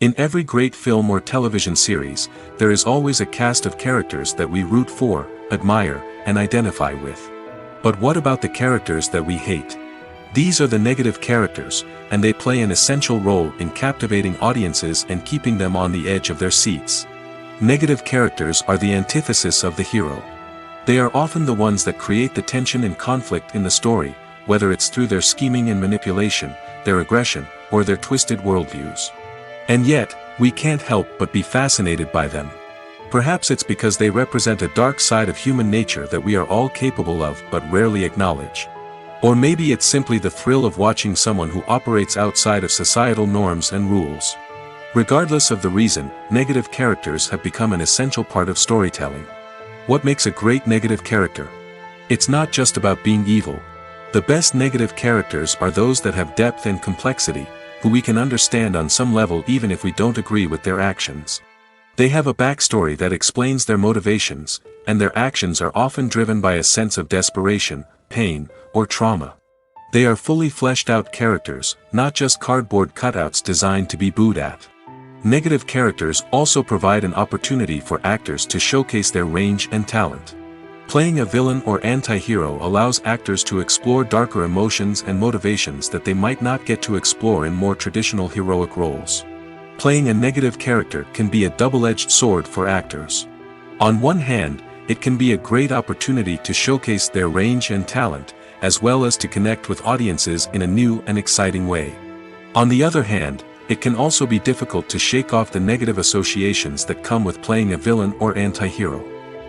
In every great film or television series, there is always a cast of characters that we root for, admire, and identify with. But what about the characters that we hate? These are the negative characters, and they play an essential role in captivating audiences and keeping them on the edge of their seats. Negative characters are the antithesis of the hero. They are often the ones that create the tension and conflict in the story, whether it's through their scheming and manipulation, their aggression, or their twisted worldviews. And yet, we can't help but be fascinated by them. Perhaps it's because they represent a dark side of human nature that we are all capable of but rarely acknowledge. Or maybe it's simply the thrill of watching someone who operates outside of societal norms and rules. Regardless of the reason, negative characters have become an essential part of storytelling. What makes a great negative character? It's not just about being evil. The best negative characters are those that have depth and complexity, who we can understand on some level even if we don't agree with their actions. They have a backstory that explains their motivations, and their actions are often driven by a sense of desperation, pain, or trauma. They are fully fleshed out characters, not just cardboard cutouts designed to be booed at. Negative characters also provide an opportunity for actors to showcase their range and talent. Playing a villain or anti-hero allows actors to explore darker emotions and motivations that they might not get to explore in more traditional heroic roles. Playing a negative character can be a double-edged sword for actors. On one hand, it can be a great opportunity to showcase their range and talent, as well as to connect with audiences in a new and exciting way. On the other hand, it can also be difficult to shake off the negative associations that come with playing a villain or anti-hero.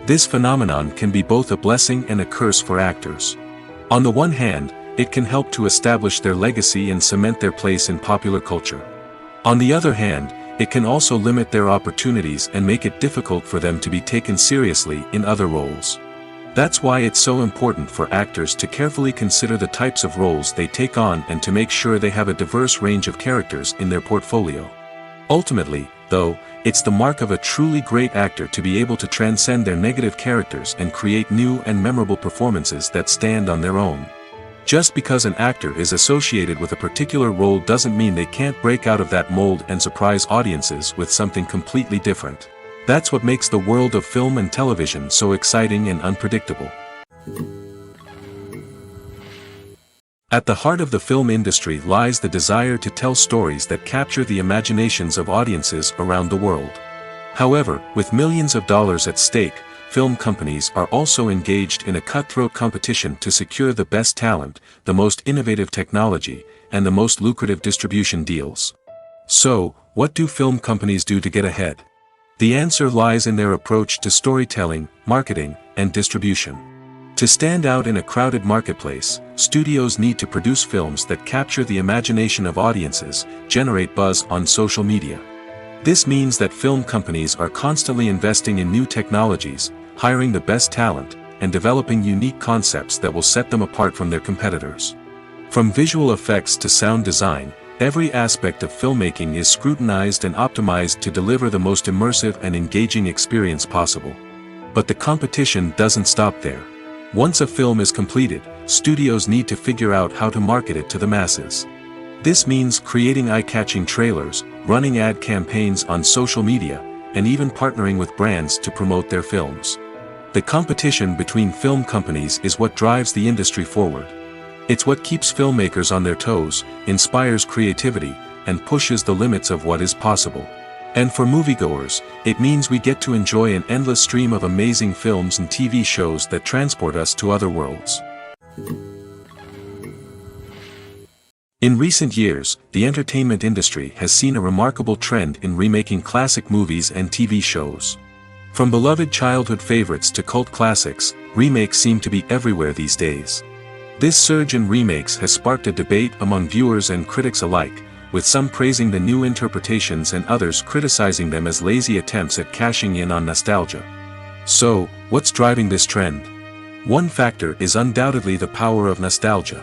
This phenomenon can be both a blessing and a curse for actors. On the one hand, it can help to establish their legacy and cement their place in popular culture. On the other hand, it can also limit their opportunities and make it difficult for them to be taken seriously in other roles. That's why it's so important for actors to carefully consider the types of roles they take on and to make sure they have a diverse range of characters in their portfolio. Ultimately, though, it's the mark of a truly great actor to be able to transcend their negative characters and create new and memorable performances that stand on their own. Just because an actor is associated with a particular role doesn't mean they can't break out of that mold and surprise audiences with something completely different. That's what makes the world of film and television so exciting and unpredictable. At the heart of the film industry lies the desire to tell stories that capture the imaginations of audiences around the world. However, with millions of dollars at stake, film companies are also engaged in a cutthroat competition to secure the best talent, the most innovative technology, and the most lucrative distribution deals. So, what do film companies do to get ahead? The answer lies in their approach to storytelling, marketing, and distribution. To stand out in a crowded marketplace, studios need to produce films that capture the imagination of audiences, generate buzz on social media. This means that film companies are constantly investing in new technologies, hiring the best talent, and developing unique concepts that will set them apart from their competitors. From visual effects to sound design, every aspect of filmmaking is scrutinized and optimized to deliver the most immersive and engaging experience possible. But the competition doesn't stop there. Once a film is completed, studios need to figure out how to market it to the masses. This means creating eye-catching trailers, running ad campaigns on social media, and even partnering with brands to promote their films. The competition between film companies is what drives the industry forward. It's what keeps filmmakers on their toes, inspires creativity, and pushes the limits of what is possible. And for moviegoers, it means we get to enjoy an endless stream of amazing films and TV shows that transport us to other worlds. In recent years, the entertainment industry has seen a remarkable trend in remaking classic movies and TV shows. From beloved childhood favorites to cult classics, remakes seem to be everywhere these days. This surge in remakes has sparked a debate among viewers and critics alike, with some praising the new interpretations and others criticizing them as lazy attempts at cashing in on nostalgia. So, what's driving this trend? One factor is undoubtedly the power of nostalgia.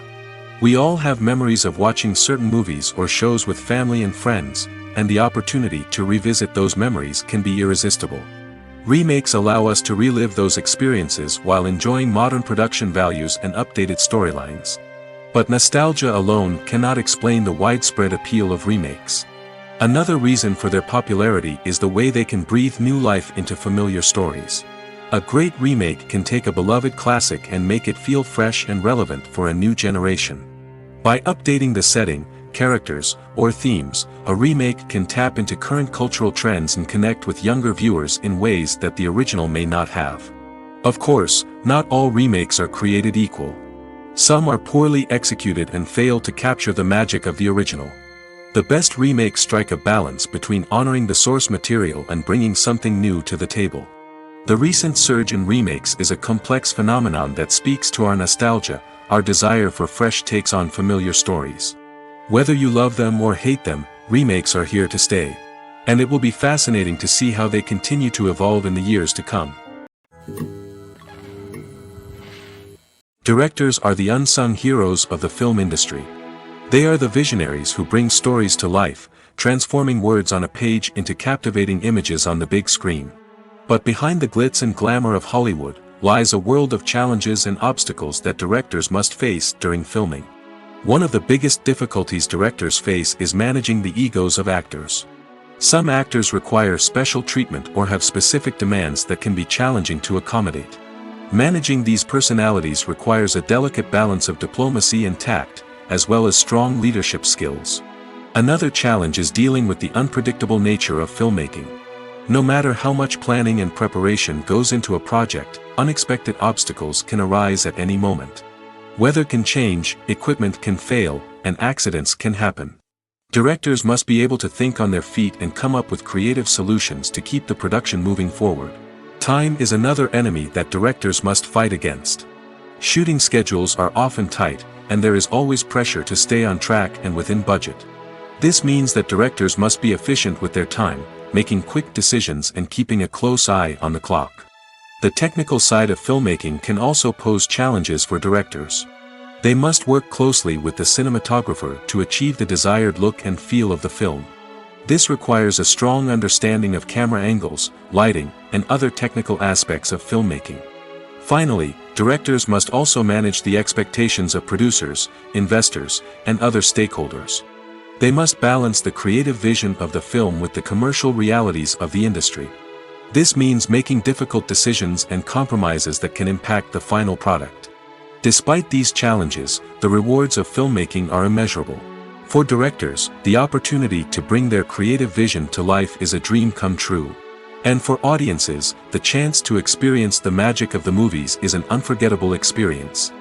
We all have memories of watching certain movies or shows with family and friends, and the opportunity to revisit those memories can be irresistible. Remakes allow us to relive those experiences while enjoying modern production values and updated storylines. But nostalgia alone cannot explain the widespread appeal of remakes. Another reason for their popularity is the way they can breathe new life into familiar stories. A great remake can take a beloved classic and make it feel fresh and relevant for a new generation. By updating the setting, characters, or themes, a remake can tap into current cultural trends and connect with younger viewers in ways that the original may not have. Of course, not all remakes are created equal. Some are poorly executed and fail to capture the magic of the original. The best remakes strike a balance between honoring the source material and bringing something new to the table. The recent surge in remakes is a complex phenomenon that speaks to our nostalgia, our desire for fresh takes on familiar stories. Whether you love them or hate them, remakes are here to stay. And it will be fascinating to see how they continue to evolve in the years to come. Directors are the unsung heroes of the film industry. They are the visionaries who bring stories to life, transforming words on a page into captivating images on the big screen. But behind the glitz and glamour of Hollywood, lies a world of challenges and obstacles that directors must face during filming. One of the biggest difficulties directors face is managing the egos of actors. Some actors require special treatment or have specific demands that can be challenging to accommodate. Managing these personalities requires a delicate balance of diplomacy and tact, as well as strong leadership skills. Another challenge is dealing with the unpredictable nature of filmmaking. No matter how much planning and preparation goes into a project, unexpected obstacles can arise at any moment. Weather can change, equipment can fail, and accidents can happen. Directors must be able to think on their feet and come up with creative solutions to keep the production moving forward. Time is another enemy that directors must fight against. Shooting schedules are often tight, and there is always pressure to stay on track and within budget. This means that directors must be efficient with their time, making quick decisions and keeping a close eye on the clock. The technical side of filmmaking can also pose challenges for directors. They must work closely with the cinematographer to achieve the desired look and feel of the film. This requires a strong understanding of camera angles, lighting, and other technical aspects of filmmaking. Finally, directors must also manage the expectations of producers, investors, and other stakeholders. They must balance the creative vision of the film with the commercial realities of the industry. This means making difficult decisions and compromises that can impact the final product. Despite these challenges, the rewards of filmmaking are immeasurable. For directors, the opportunity to bring their creative vision to life is a dream come true. And for audiences, the chance to experience the magic of the movies is an unforgettable experience.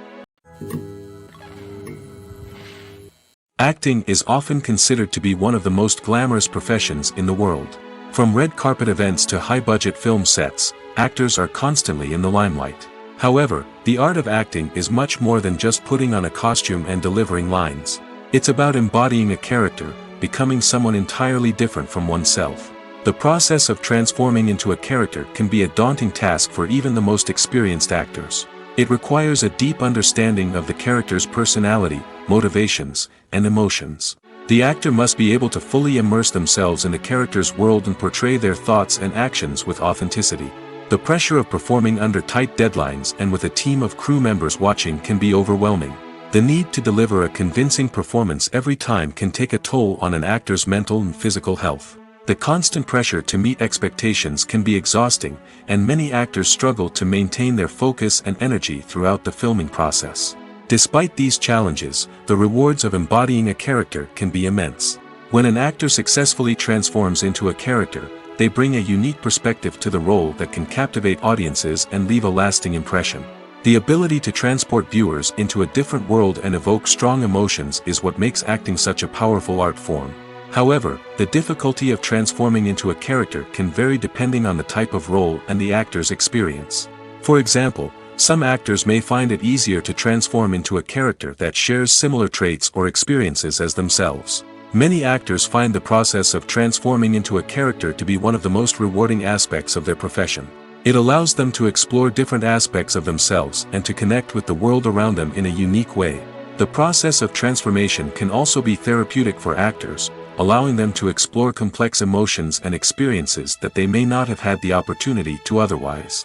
Acting is often considered to be one of the most glamorous professions in the world. From red carpet events to high-budget film sets, actors are constantly in the limelight. However, the art of acting is much more than just putting on a costume and delivering lines. It's about embodying a character, becoming someone entirely different from oneself. The process of transforming into a character can be a daunting task for even the most experienced actors. It requires a deep understanding of the character's personality, motivations, and emotions. The actor must be able to fully immerse themselves in the character's world and portray their thoughts and actions with authenticity. The pressure of performing under tight deadlines and with a team of crew members watching can be overwhelming. The need to deliver a convincing performance every time can take a toll on an actor's mental and physical health. The constant pressure to meet expectations can be exhausting, and many actors struggle to maintain their focus and energy throughout the filming process. Despite these challenges, the rewards of embodying a character can be immense. When an actor successfully transforms into a character, they bring a unique perspective to the role that can captivate audiences and leave a lasting impression. The ability to transport viewers into a different world and evoke strong emotions is what makes acting such a powerful art form. However, the difficulty of transforming into a character can vary depending on the type of role and the actor's experience. For example, some actors may find it easier to transform into a character that shares similar traits or experiences as themselves. Many actors find the process of transforming into a character to be one of the most rewarding aspects of their profession. It allows them to explore different aspects of themselves and to connect with the world around them in a unique way. The process of transformation can also be therapeutic for actors, allowing them to explore complex emotions and experiences that they may not have had the opportunity to otherwise.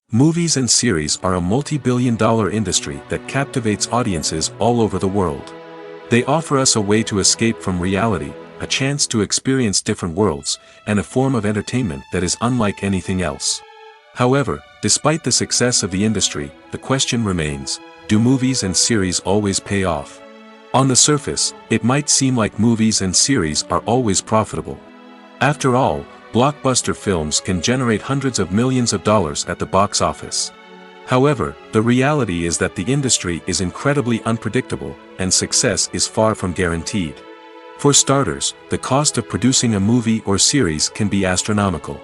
Movies and series are a multi-billion-dollar industry that captivates audiences all over the world. They offer us a way to escape from reality, a chance to experience different worlds, and a form of entertainment that is unlike anything else. However, despite the success of the industry, the question remains, do movies and series always pay off? On the surface, it might seem like movies and series are always profitable. After all, blockbuster films can generate hundreds of millions of dollars at the box office. However, the reality is that the industry is incredibly unpredictable, and success is far from guaranteed. For starters, the cost of producing a movie or series can be astronomical.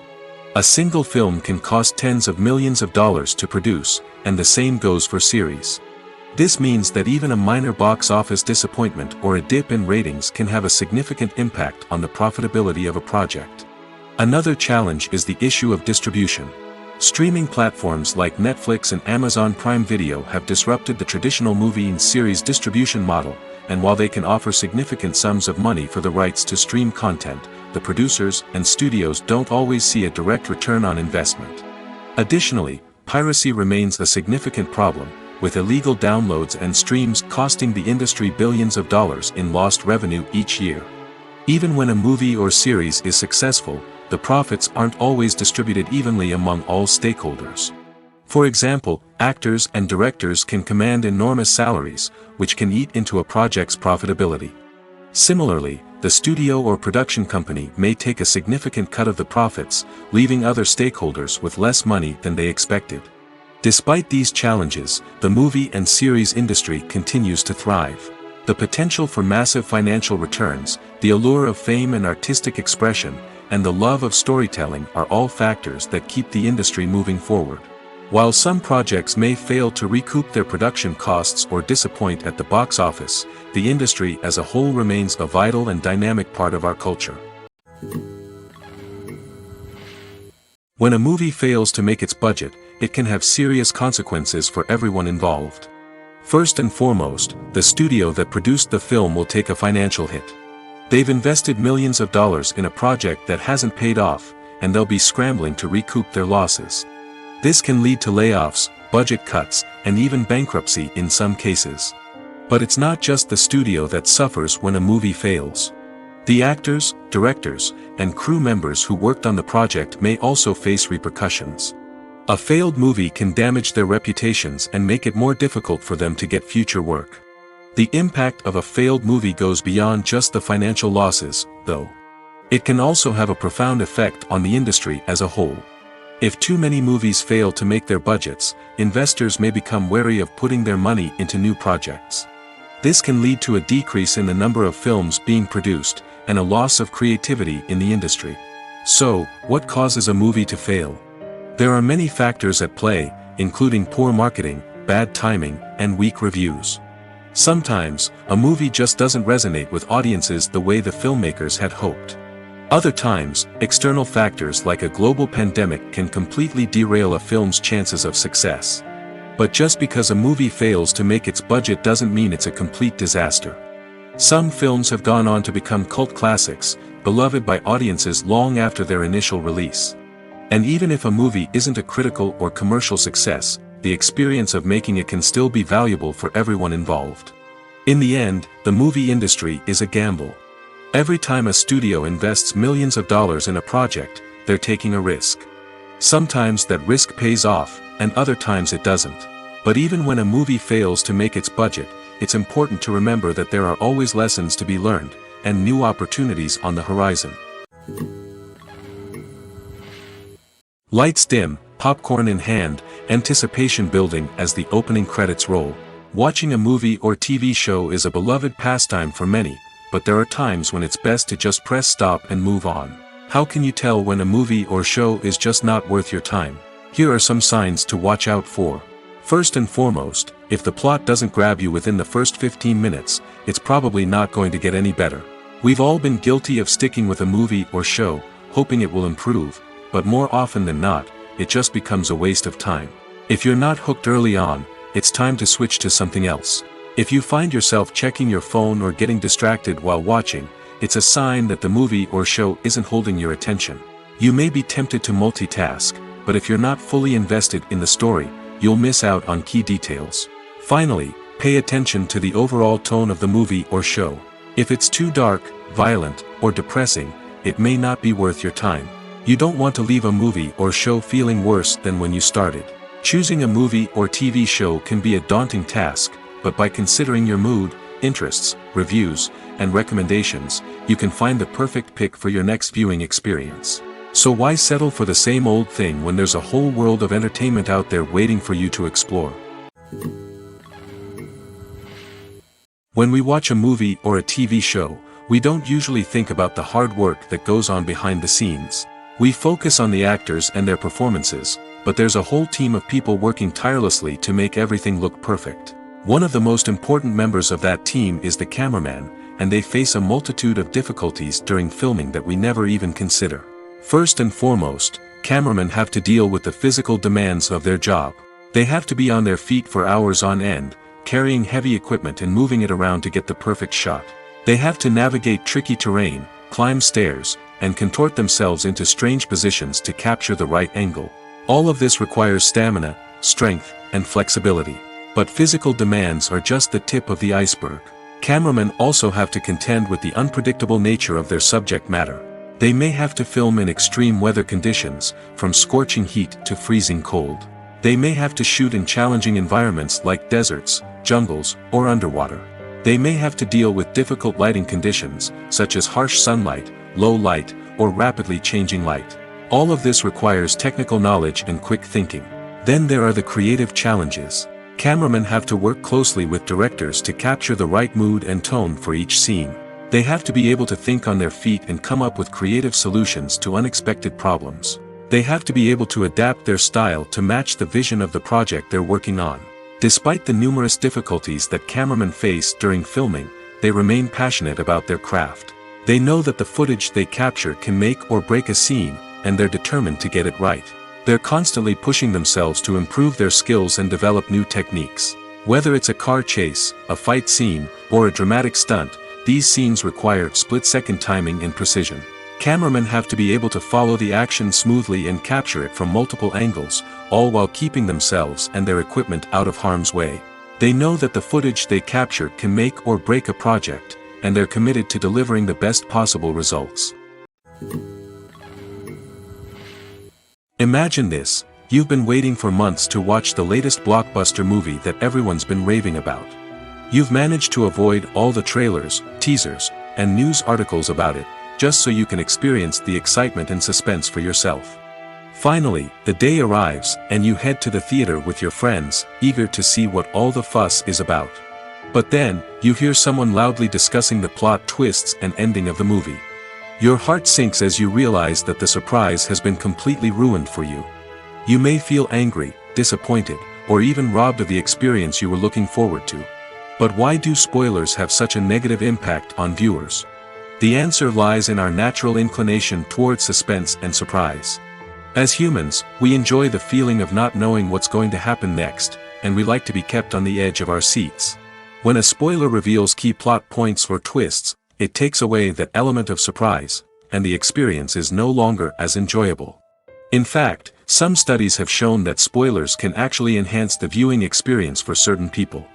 A single film can cost tens of millions of dollars to produce, and the same goes for series. This means that even a minor box office disappointment or a dip in ratings can have a significant impact on the profitability of a project. Another challenge is the issue of distribution. Streaming platforms like Netflix and Amazon Prime Video have disrupted the traditional movie and series distribution model, and while they can offer significant sums of money for the rights to stream content, the producers and studios don't always see a direct return on investment. Additionally, piracy remains a significant problem, with illegal downloads and streams costing the industry billions of dollars in lost revenue each year. Even when a movie or series is successful, the profits aren't always distributed evenly among all stakeholders. For example, actors and directors can command enormous salaries, which can eat into a project's profitability. Similarly, the studio or production company may take a significant cut of the profits, leaving other stakeholders with less money than they expected. Despite these challenges, the movie and series industry continues to thrive. The potential for massive financial returns, the allure of fame and artistic expression, and the love of storytelling are all factors that keep the industry moving forward. While some projects may fail to recoup their production costs or disappoint at the box office, the industry as a whole remains a vital and dynamic part of our culture. When a movie fails to make its budget, it can have serious consequences for everyone involved. First and foremost, the studio that produced the film will take a financial hit. They've invested millions of dollars in a project that hasn't paid off, and they'll be scrambling to recoup their losses. This can lead to layoffs, budget cuts, and even bankruptcy in some cases. But it's not just the studio that suffers when a movie fails. The actors, directors, and crew members who worked on the project may also face repercussions. A failed movie can damage their reputations and make it more difficult for them to get future work. The impact of a failed movie goes beyond just the financial losses, though. It can also have a profound effect on the industry as a whole. If too many movies fail to make their budgets, investors may become wary of putting their money into new projects. This can lead to a decrease in the number of films being produced, and a loss of creativity in the industry. So, what causes a movie to fail? There are many factors at play, including poor marketing, bad timing, and weak reviews. Sometimes, a movie just doesn't resonate with audiences the way the filmmakers had hoped. Other times, external factors like a global pandemic can completely derail a film's chances of success. But just because a movie fails to make its budget doesn't mean it's a complete disaster. Some films have gone on to become cult classics, beloved by audiences long after their initial release. And even if a movie isn't a critical or commercial success, the experience of making it can still be valuable for everyone involved. In the end, the movie industry is a gamble. Every time a studio invests millions of dollars in a project, they're taking a risk. Sometimes that risk pays off, and other times it doesn't. But even when a movie fails to make its budget, it's important to remember that there are always lessons to be learned, and new opportunities on the horizon. Lights dim, popcorn in hand, anticipation building as the opening credits roll. Watching a movie or TV show is a beloved pastime for many, but there are times when it's best to just press stop and move on. How can you tell when a movie or show is just not worth your time? Here are some signs to watch out for. First and foremost, if the plot doesn't grab you within the first 15 minutes, it's probably not going to get any better. We've all been guilty of sticking with a movie or show, hoping it will improve, but more often than not, it just becomes a waste of time. If you're not hooked early on, it's time to switch to something else. If you find yourself checking your phone or getting distracted while watching, it's a sign that the movie or show isn't holding your attention. You may be tempted to multitask, but if you're not fully invested in the story, you'll miss out on key details. Finally, pay attention to the overall tone of the movie or show. If it's too dark, violent, or depressing, it may not be worth your time. You don't want to leave a movie or show feeling worse than when you started. Choosing a movie or TV show can be a daunting task, but by considering your mood, interests, reviews, and recommendations, you can find the perfect pick for your next viewing experience. So why settle for the same old thing when there's a whole world of entertainment out there waiting for you to explore? When we watch a movie or a TV show, we don't usually think about the hard work that goes on behind the scenes. We focus on the actors and their performances, but there's a whole team of people working tirelessly to make everything look perfect. One of the most important members of that team is the cameraman, and they face a multitude of difficulties during filming that we never even consider. First and foremost, cameramen have to deal with the physical demands of their job. They have to be on their feet for hours on end, carrying heavy equipment and moving it around to get the perfect shot. They have to navigate tricky terrain, climb stairs, and contort themselves into strange positions to capture the right angle. All of this requires stamina, strength, and flexibility. But physical demands are just the tip of the iceberg. Cameramen also have to contend with the unpredictable nature of their subject matter. They may have to film in extreme weather conditions, from scorching heat to freezing cold. They may have to shoot in challenging environments like deserts, jungles, or underwater. They may have to deal with difficult lighting conditions, such as harsh sunlight, low light, or rapidly changing light. All of this requires technical knowledge and quick thinking. Then there are the creative challenges. Cameramen have to work closely with directors to capture the right mood and tone for each scene. They have to be able to think on their feet and come up with creative solutions to unexpected problems. They have to be able to adapt their style to match the vision of the project they're working on. Despite the numerous difficulties that cameramen face during filming, they remain passionate about their craft. They know that the footage they capture can make or break a scene, and they're determined to get it right. They're constantly pushing themselves to improve their skills and develop new techniques. Whether it's a car chase, a fight scene, or a dramatic stunt, these scenes require split-second timing and precision. Cameramen have to be able to follow the action smoothly and capture it from multiple angles, all while keeping themselves and their equipment out of harm's way. They know that the footage they capture can make or break a project, and they're committed to delivering the best possible results. Imagine this: you've been waiting for months to watch the latest blockbuster movie that everyone's been raving about. You've managed to avoid all the trailers, teasers, and news articles about it, just so you can experience the excitement and suspense for yourself. Finally, the day arrives, and you head to the theater with your friends, eager to see what all the fuss is about. But then, you hear someone loudly discussing the plot twists and ending of the movie. Your heart sinks as you realize that the surprise has been completely ruined for you. You may feel angry, disappointed, or even robbed of the experience you were looking forward to. But why do spoilers have such a negative impact on viewers? The answer lies in our natural inclination towards suspense and surprise. As humans, we enjoy the feeling of not knowing what's going to happen next, and we like to be kept on the edge of our seats. When a spoiler reveals key plot points or twists, it takes away that element of surprise, and the experience is no longer as enjoyable. In fact, some studies have shown that spoilers can actually enhance the viewing experience for certain people.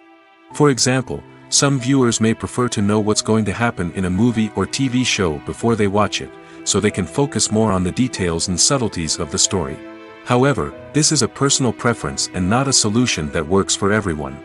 For example, some viewers may prefer to know what's going to happen in a movie or TV show before they watch it, so they can focus more on the details and subtleties of the story. However, this is a personal preference and not a solution that works for everyone.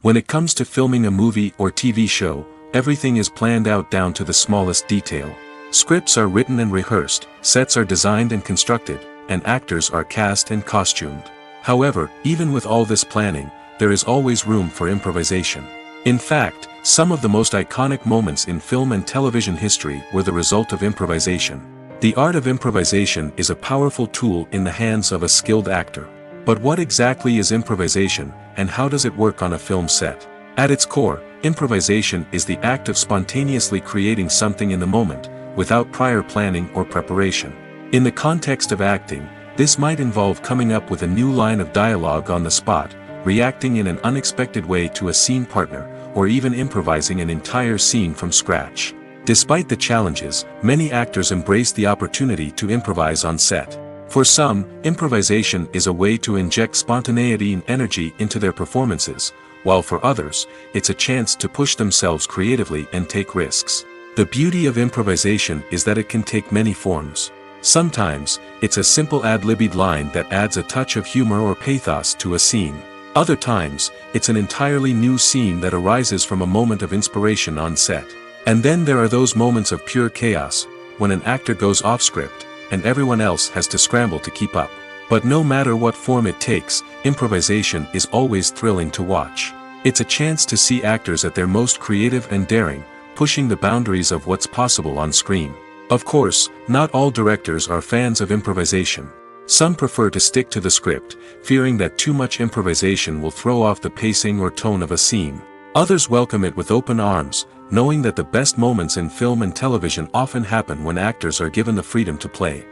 When it comes to filming a movie or TV show, everything is planned out down to the smallest detail. Scripts are written and rehearsed, sets are designed and constructed, and actors are cast and costumed. However, even with all this planning, there is always room for improvisation. In fact, some of the most iconic moments in film and television history were the result of improvisation. The art of improvisation is a powerful tool in the hands of a skilled actor. But what exactly is improvisation, and how does it work on a film set? At its core, improvisation is the act of spontaneously creating something in the moment, without prior planning or preparation. In the context of acting, this might involve coming up with a new line of dialogue on the spot, reacting in an unexpected way to a scene partner, or even improvising an entire scene from scratch. Despite the challenges, many actors embrace the opportunity to improvise on set. For some, improvisation is a way to inject spontaneity and energy into their performances, while for others, it's a chance to push themselves creatively and take risks. The beauty of improvisation is that it can take many forms. Sometimes, it's a simple ad-libbed line that adds a touch of humor or pathos to a scene. Other times, it's an entirely new scene that arises from a moment of inspiration on set. And then there are those moments of pure chaos, when an actor goes off script, and everyone else has to scramble to keep up. But no matter what form it takes, improvisation is always thrilling to watch. It's a chance to see actors at their most creative and daring, pushing the boundaries of what's possible on screen. Of course, not all directors are fans of improvisation. Some prefer to stick to the script, fearing that too much improvisation will throw off the pacing or tone of a scene. Others welcome it with open arms, knowing that the best moments in film and television often happen when actors are given the freedom to play.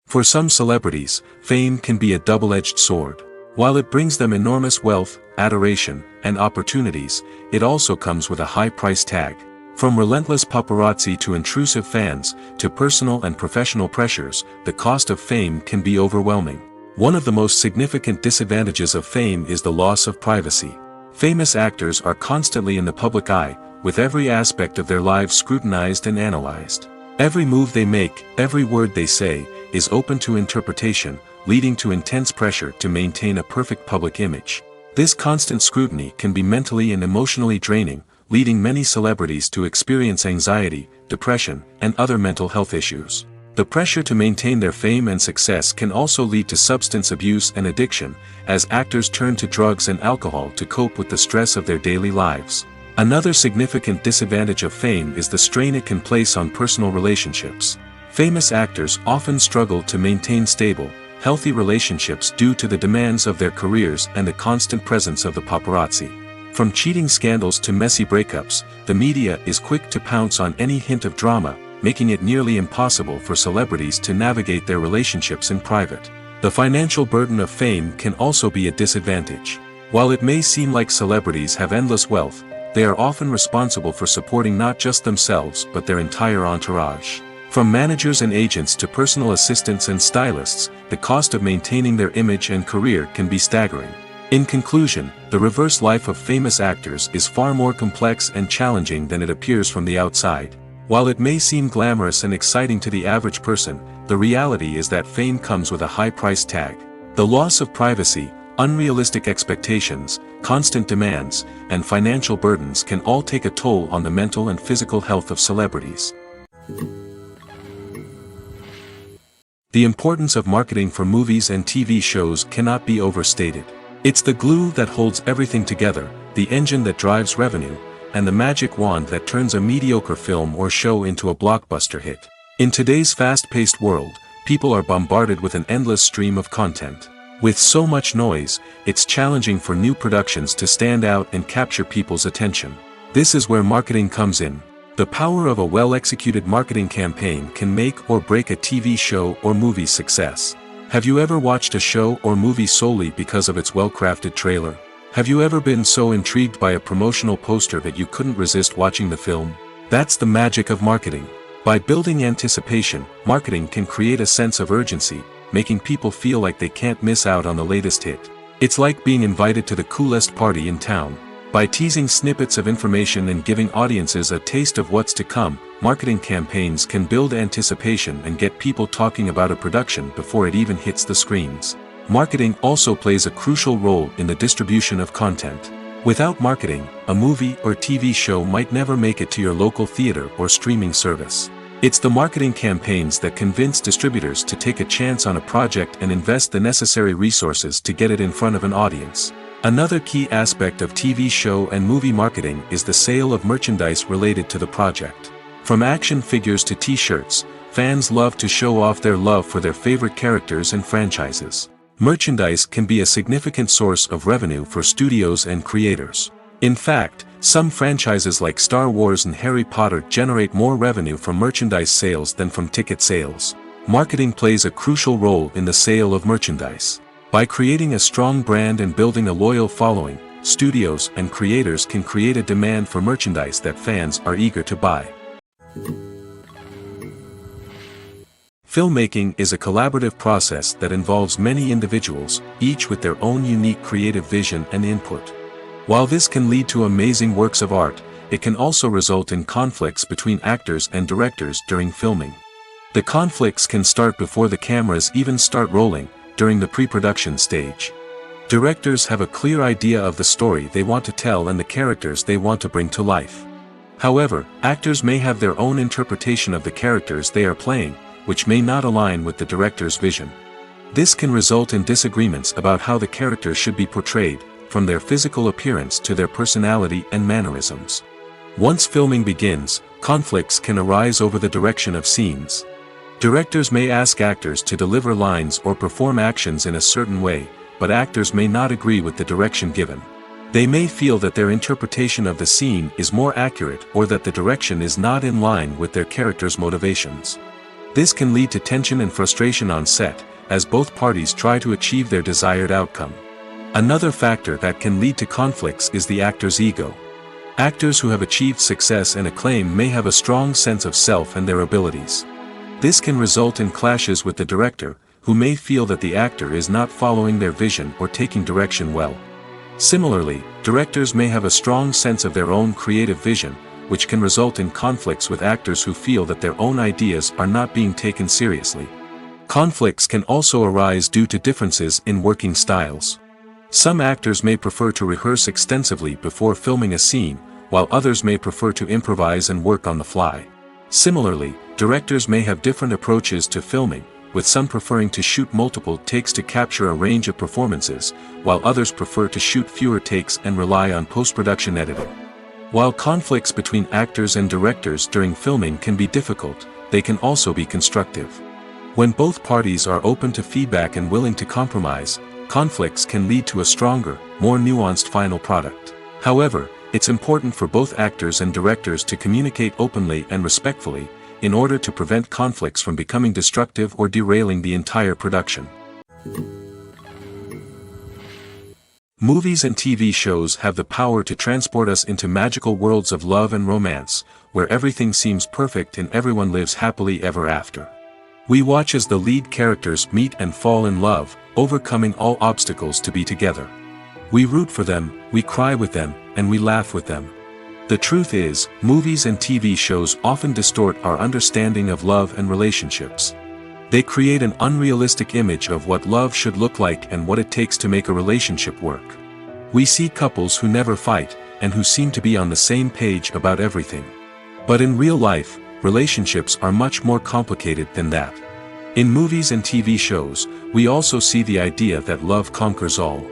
For some celebrities, fame can be a double-edged sword. While it brings them enormous wealth, adoration, and opportunities, it also comes with a high price tag. From relentless paparazzi to intrusive fans, to personal and professional pressures, the cost of fame can be overwhelming. One of the most significant disadvantages of fame is the loss of privacy. Famous actors are constantly in the public eye, with every aspect of their lives scrutinized and analyzed. Every move they make, every word they say, is open to interpretation, leading to intense pressure to maintain a perfect public image. This constant scrutiny can be mentally and emotionally draining, leading many celebrities to experience anxiety, depression, and other mental health issues. The pressure to maintain their fame and success can also lead to substance abuse and addiction, as actors turn to drugs and alcohol to cope with the stress of their daily lives. Another significant disadvantage of fame is the strain it can place on personal relationships. Famous actors often struggle to maintain stable, healthy relationships due to the demands of their careers and the constant presence of the paparazzi. From cheating scandals to messy breakups, the media is quick to pounce on any hint of drama, making it nearly impossible for celebrities to navigate their relationships in private. The financial burden of fame can also be a disadvantage. While it may seem like celebrities have endless wealth, they are often responsible for supporting not just themselves but their entire entourage. From managers and agents to personal assistants and stylists, the cost of maintaining their image and career can be staggering. In conclusion, the reverse life of famous actors is far more complex and challenging than it appears from the outside. While it may seem glamorous and exciting to the average person, the reality is that fame comes with a high price tag. The loss of privacy, unrealistic expectations, constant demands, and financial burdens can all take a toll on the mental and physical health of celebrities. The importance of marketing for movies and TV shows cannot be overstated. It's the glue that holds everything together, the engine that drives revenue, and the magic wand that turns a mediocre film or show into a blockbuster hit. In today's fast-paced world, people are bombarded with an endless stream of content. With so much noise, it's challenging for new productions to stand out and capture people's attention. This is where marketing comes in. The power of a well-executed marketing campaign can make or break a TV show or movie's success. Have you ever watched a show or movie solely because of its well-crafted trailer? Have you ever been so intrigued by a promotional poster that you couldn't resist watching the film? That's the magic of marketing. By building anticipation, marketing can create a sense of urgency, making people feel like they can't miss out on the latest hit. It's like being invited to the coolest party in town. By teasing snippets of information and giving audiences a taste of what's to come, marketing campaigns can build anticipation and get people talking about a production before it even hits the screens. Marketing also plays a crucial role in the distribution of content. Without marketing, a movie or TV show might never make it to your local theater or streaming service. It's the marketing campaigns that convince distributors to take a chance on a project and invest the necessary resources to get it in front of an audience. Another key aspect of TV show and movie marketing is the sale of merchandise related to the project. From action figures to t-shirts, fans love to show off their love for their favorite characters and franchises. Merchandise can be a significant source of revenue for studios and creators. In fact, some franchises like Star Wars and Harry Potter generate more revenue from merchandise sales than from ticket sales. Marketing plays a crucial role in the sale of merchandise. By creating a strong brand and building a loyal following, studios and creators can create a demand for merchandise that fans are eager to buy. Filmmaking is a collaborative process that involves many individuals, each with their own unique creative vision and input. While this can lead to amazing works of art, it can also result in conflicts between actors and directors during filming. The conflicts can start before the cameras even start rolling, during the pre-production stage. Directors have a clear idea of the story they want to tell and the characters they want to bring to life. However, actors may have their own interpretation of the characters they are playing, which may not align with the director's vision. This can result in disagreements about how the characters should be portrayed, from their physical appearance to their personality and mannerisms. Once filming begins, conflicts can arise over the direction of scenes. Directors may ask actors to deliver lines or perform actions in a certain way, but actors may not agree with the direction given. They may feel that their interpretation of the scene is more accurate or that the direction is not in line with their character's motivations. This can lead to tension and frustration on set, as both parties try to achieve their desired outcome. Another factor that can lead to conflicts is the actor's ego. Actors who have achieved success and acclaim may have a strong sense of self and their abilities. This can result in clashes with the director, who may feel that the actor is not following their vision or taking direction well. Similarly, directors may have a strong sense of their own creative vision, which can result in conflicts with actors who feel that their own ideas are not being taken seriously. Conflicts can also arise due to differences in working styles. Some actors may prefer to rehearse extensively before filming a scene, while others may prefer to improvise and work on the fly. Similarly, directors may have different approaches to filming, with some preferring to shoot multiple takes to capture a range of performances, while others prefer to shoot fewer takes and rely on post-production editing. While conflicts between actors and directors during filming can be difficult, they can also be constructive. When both parties are open to feedback and willing to compromise, conflicts can lead to a stronger, more nuanced final product. However, it's important for both actors and directors to communicate openly and respectfully, in order to prevent conflicts from becoming destructive or derailing the entire production. Movies and TV shows have the power to transport us into magical worlds of love and romance, where everything seems perfect and everyone lives happily ever after. We watch as the lead characters meet and fall in love, overcoming all obstacles to be together. We root for them, we cry with them, and we laugh with them. The truth is, movies and TV shows often distort our understanding of love and relationships. They create an unrealistic image of what love should look like and what it takes to make a relationship work. We see couples who never fight, and who seem to be on the same page about everything. But in real life, relationships are much more complicated than that. In movies and TV shows, we also see the idea that love conquers all.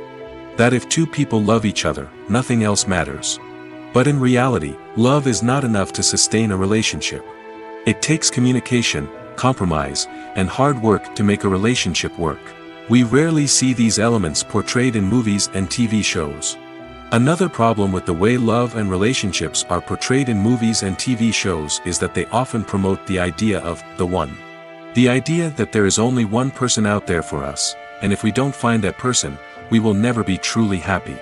That if two people love each other, nothing else matters. But in reality, love is not enough to sustain a relationship. It takes communication, compromise, and hard work to make a relationship work. We rarely see these elements portrayed in movies and TV shows. Another problem with the way love and relationships are portrayed in movies and TV shows is that they often promote the idea of the one. The idea that there is only one person out there for us, and if we don't find that person, we will never be truly happy.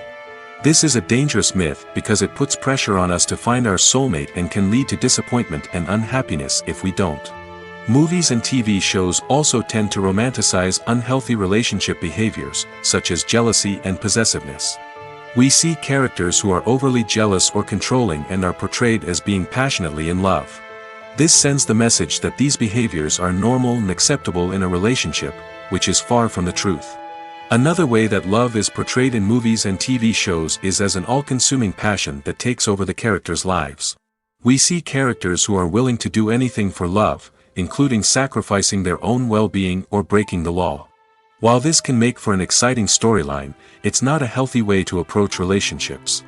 This is a dangerous myth because it puts pressure on us to find our soulmate and can lead to disappointment and unhappiness if we don't. Movies and TV shows also tend to romanticize unhealthy relationship behaviors, such as jealousy and possessiveness. We see characters who are overly jealous or controlling and are portrayed as being passionately in love. This sends the message that these behaviors are normal and acceptable in a relationship, which is far from the truth. Another way that love is portrayed in movies and TV shows is as an all-consuming passion that takes over the characters' lives. We see characters who are willing to do anything for love, including sacrificing their own well-being or breaking the law. While this can make for an exciting storyline, it's not a healthy way to approach relationships.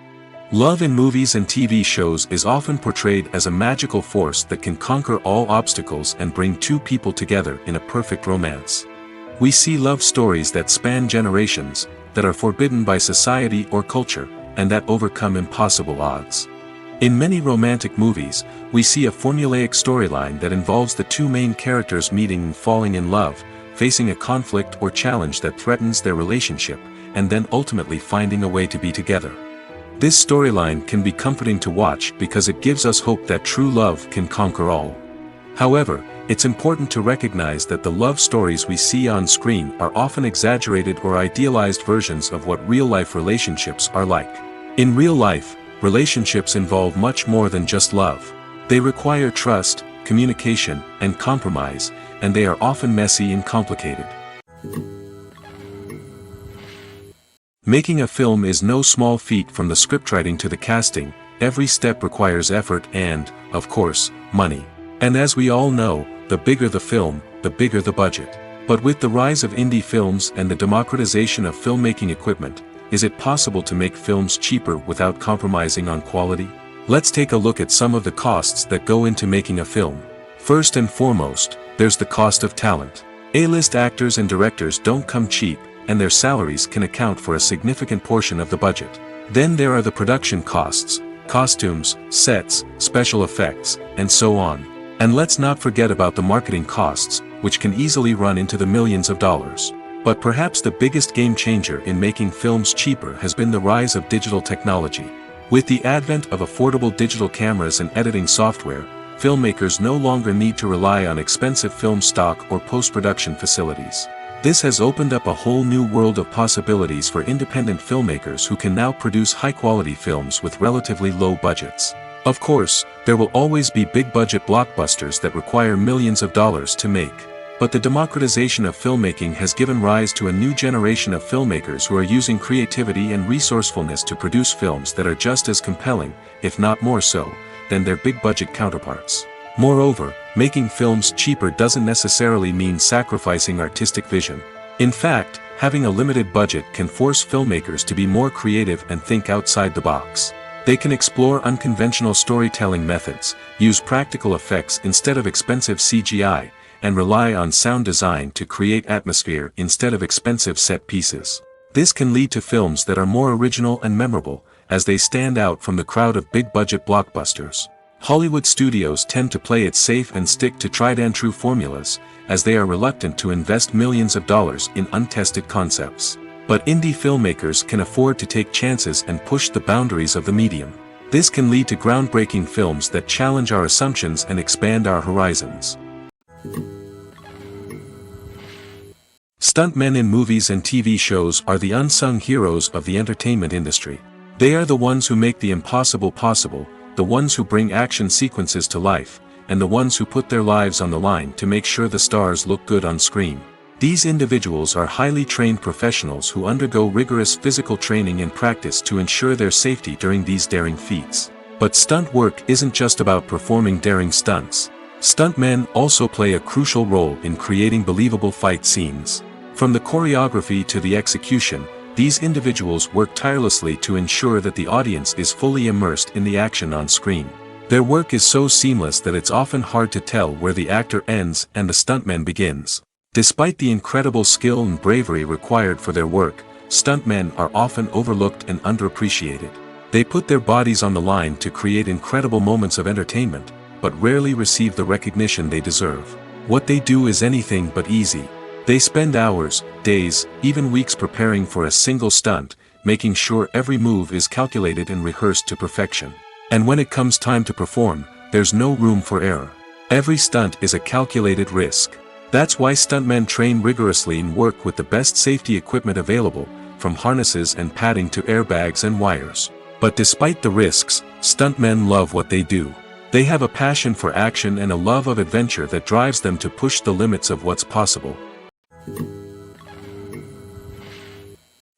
Love in movies and TV shows is often portrayed as a magical force that can conquer all obstacles and bring two people together in a perfect romance. We see love stories that span generations, that are forbidden by society or culture, and that overcome impossible odds. In many romantic movies, we see a formulaic storyline that involves the two main characters meeting and falling in love, facing a conflict or challenge that threatens their relationship, and then ultimately finding a way to be together. This storyline can be comforting to watch because it gives us hope that true love can conquer all. However, it's important to recognize that the love stories we see on screen are often exaggerated or idealized versions of what real-life relationships are like. In real life, relationships involve much more than just love. They require trust, communication, and compromise, and they are often messy and complicated. Making a film is no small feat. From the scriptwriting to the casting, every step requires effort and, of course, money. And as we all know, the bigger the film, the bigger the budget. But with the rise of indie films and the democratization of filmmaking equipment, is it possible to make films cheaper without compromising on quality? Let's take a look at some of the costs that go into making a film. First and foremost, there's the cost of talent. A-list actors and directors don't come cheap, and their salaries can account for a significant portion of the budget. Then there are the production costs, costumes, sets, special effects, and so on. And let's not forget about the marketing costs, which can easily run into the millions of dollars. But perhaps the biggest game changer in making films cheaper has been the rise of digital technology. With the advent of affordable digital cameras and editing software, filmmakers no longer need to rely on expensive film stock or post-production facilities. This has opened up a whole new world of possibilities for independent filmmakers who can now produce high-quality films with relatively low budgets. Of course, there will always be big-budget blockbusters that require millions of dollars to make. But the democratization of filmmaking has given rise to a new generation of filmmakers who are using creativity and resourcefulness to produce films that are just as compelling, if not more so, than their big-budget counterparts. Moreover, making films cheaper doesn't necessarily mean sacrificing artistic vision. In fact, having a limited budget can force filmmakers to be more creative and think outside the box. They can explore unconventional storytelling methods, use practical effects instead of expensive CGI, and rely on sound design to create atmosphere instead of expensive set pieces. This can lead to films that are more original and memorable, as they stand out from the crowd of big-budget blockbusters. Hollywood studios tend to play it safe and stick to tried-and-true formulas, as they are reluctant to invest millions of dollars in untested concepts. But indie filmmakers can afford to take chances and push the boundaries of the medium. This can lead to groundbreaking films that challenge our assumptions and expand our horizons. Stuntmen in movies and TV shows are the unsung heroes of the entertainment industry. They are the ones who make the impossible possible, the ones who bring action sequences to life, and the ones who put their lives on the line to make sure the stars look good on screen. These individuals are highly trained professionals who undergo rigorous physical training and practice to ensure their safety during these daring feats. But stunt work isn't just about performing daring stunts. Stuntmen also play a crucial role in creating believable fight scenes. From the choreography to the execution, these individuals work tirelessly to ensure that the audience is fully immersed in the action on screen. Their work is so seamless that it's often hard to tell where the actor ends and the stuntman begins. Despite the incredible skill and bravery required for their work, stuntmen are often overlooked and underappreciated. They put their bodies on the line to create incredible moments of entertainment, but rarely receive the recognition they deserve. What they do is anything but easy. They spend hours, days, even weeks preparing for a single stunt, making sure every move is calculated and rehearsed to perfection. And when it comes time to perform, there's no room for error. Every stunt is a calculated risk. That's why stuntmen train rigorously and work with the best safety equipment available, from harnesses and padding to airbags and wires. But despite the risks, stuntmen love what they do. They have a passion for action and a love of adventure that drives them to push the limits of what's possible.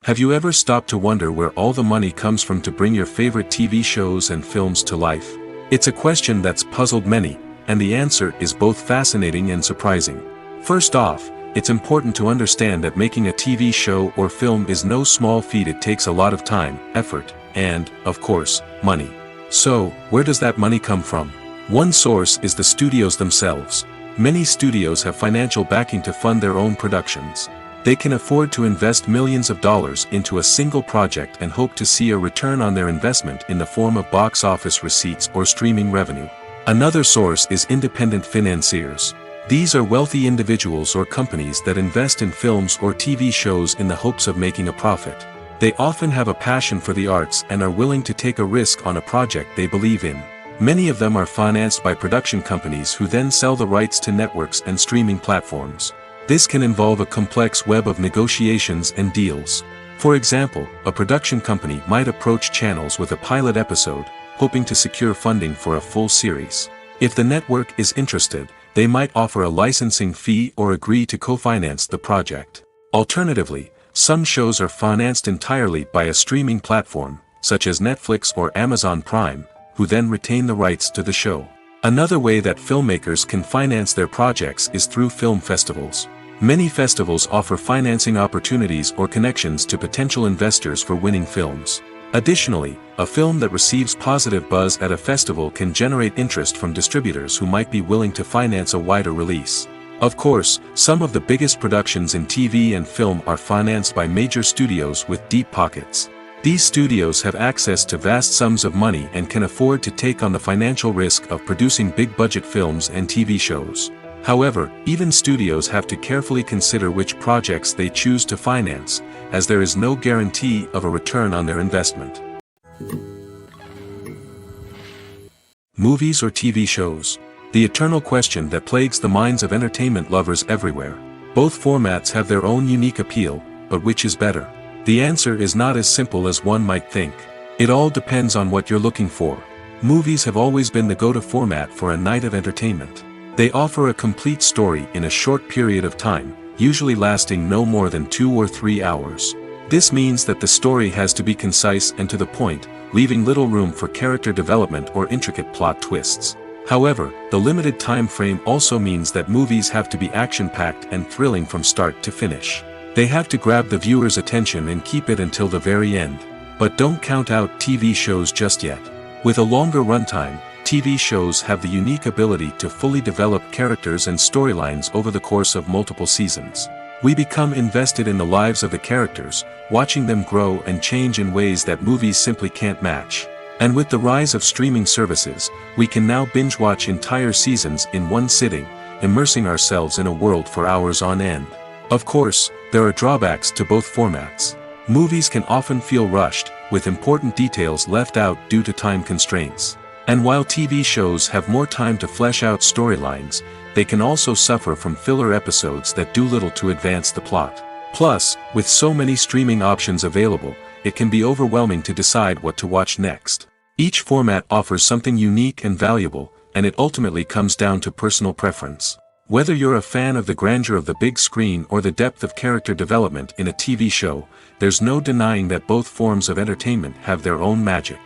Have you ever stopped to wonder where all the money comes from to bring your favorite TV shows and films to life? It's a question that's puzzled many, and the answer is both fascinating and surprising. First off, it's important to understand that making a TV show or film is no small feat. It takes a lot of time, effort, and, of course, money. So, where does that money come from? One source is the studios themselves. Many studios have financial backing to fund their own productions. They can afford to invest millions of dollars into a single project and hope to see a return on their investment in the form of box office receipts or streaming revenue. Another source is independent financiers. These are wealthy individuals or companies that invest in films or TV shows in the hopes of making a profit. They often have a passion for the arts and are willing to take a risk on a project they believe in. Many of them are financed by production companies who then sell the rights to networks and streaming platforms. This can involve a complex web of negotiations and deals. For example, a production company might approach channels with a pilot episode, hoping to secure funding for a full series. If the network is interested, they might offer a licensing fee or agree to co-finance the project. Alternatively, some shows are financed entirely by a streaming platform, such as Netflix or Amazon Prime, who then retain the rights to the show. Another way that filmmakers can finance their projects is through film festivals. Many festivals offer financing opportunities or connections to potential investors for winning films. Additionally, a film that receives positive buzz at a festival can generate interest from distributors who might be willing to finance a wider release. Of course, some of the biggest productions in TV and film are financed by major studios with deep pockets. These studios have access to vast sums of money and can afford to take on the financial risk of producing big-budget films and TV shows. However, even studios have to carefully consider which projects they choose to finance, as there is no guarantee of a return on their investment. Movies or TV shows? The eternal question that plagues the minds of entertainment lovers everywhere. Both formats have their own unique appeal, but which is better? The answer is not as simple as one might think. It all depends on what you're looking for. Movies have always been the go-to format for a night of entertainment. They offer a complete story in a short period of time, usually lasting no more than 2 or 3 hours. This means that the story has to be concise and to the point, leaving little room for character development or intricate plot twists. However, the limited time frame also means that movies have to be action-packed and thrilling from start to finish. They have to grab the viewer's attention and keep it until the very end. But don't count out TV shows just yet. With a longer runtime, TV shows have the unique ability to fully develop characters and storylines over the course of multiple seasons. We become invested in the lives of the characters, watching them grow and change in ways that movies simply can't match. And with the rise of streaming services, we can now binge-watch entire seasons in one sitting, immersing ourselves in a world for hours on end. Of course, there are drawbacks to both formats. Movies can often feel rushed, with important details left out due to time constraints. And while TV shows have more time to flesh out storylines, they can also suffer from filler episodes that do little to advance the plot. Plus, with so many streaming options available, it can be overwhelming to decide what to watch next. Each format offers something unique and valuable, and it ultimately comes down to personal preference. Whether you're a fan of the grandeur of the big screen or the depth of character development in a TV show, there's no denying that both forms of entertainment have their own magic.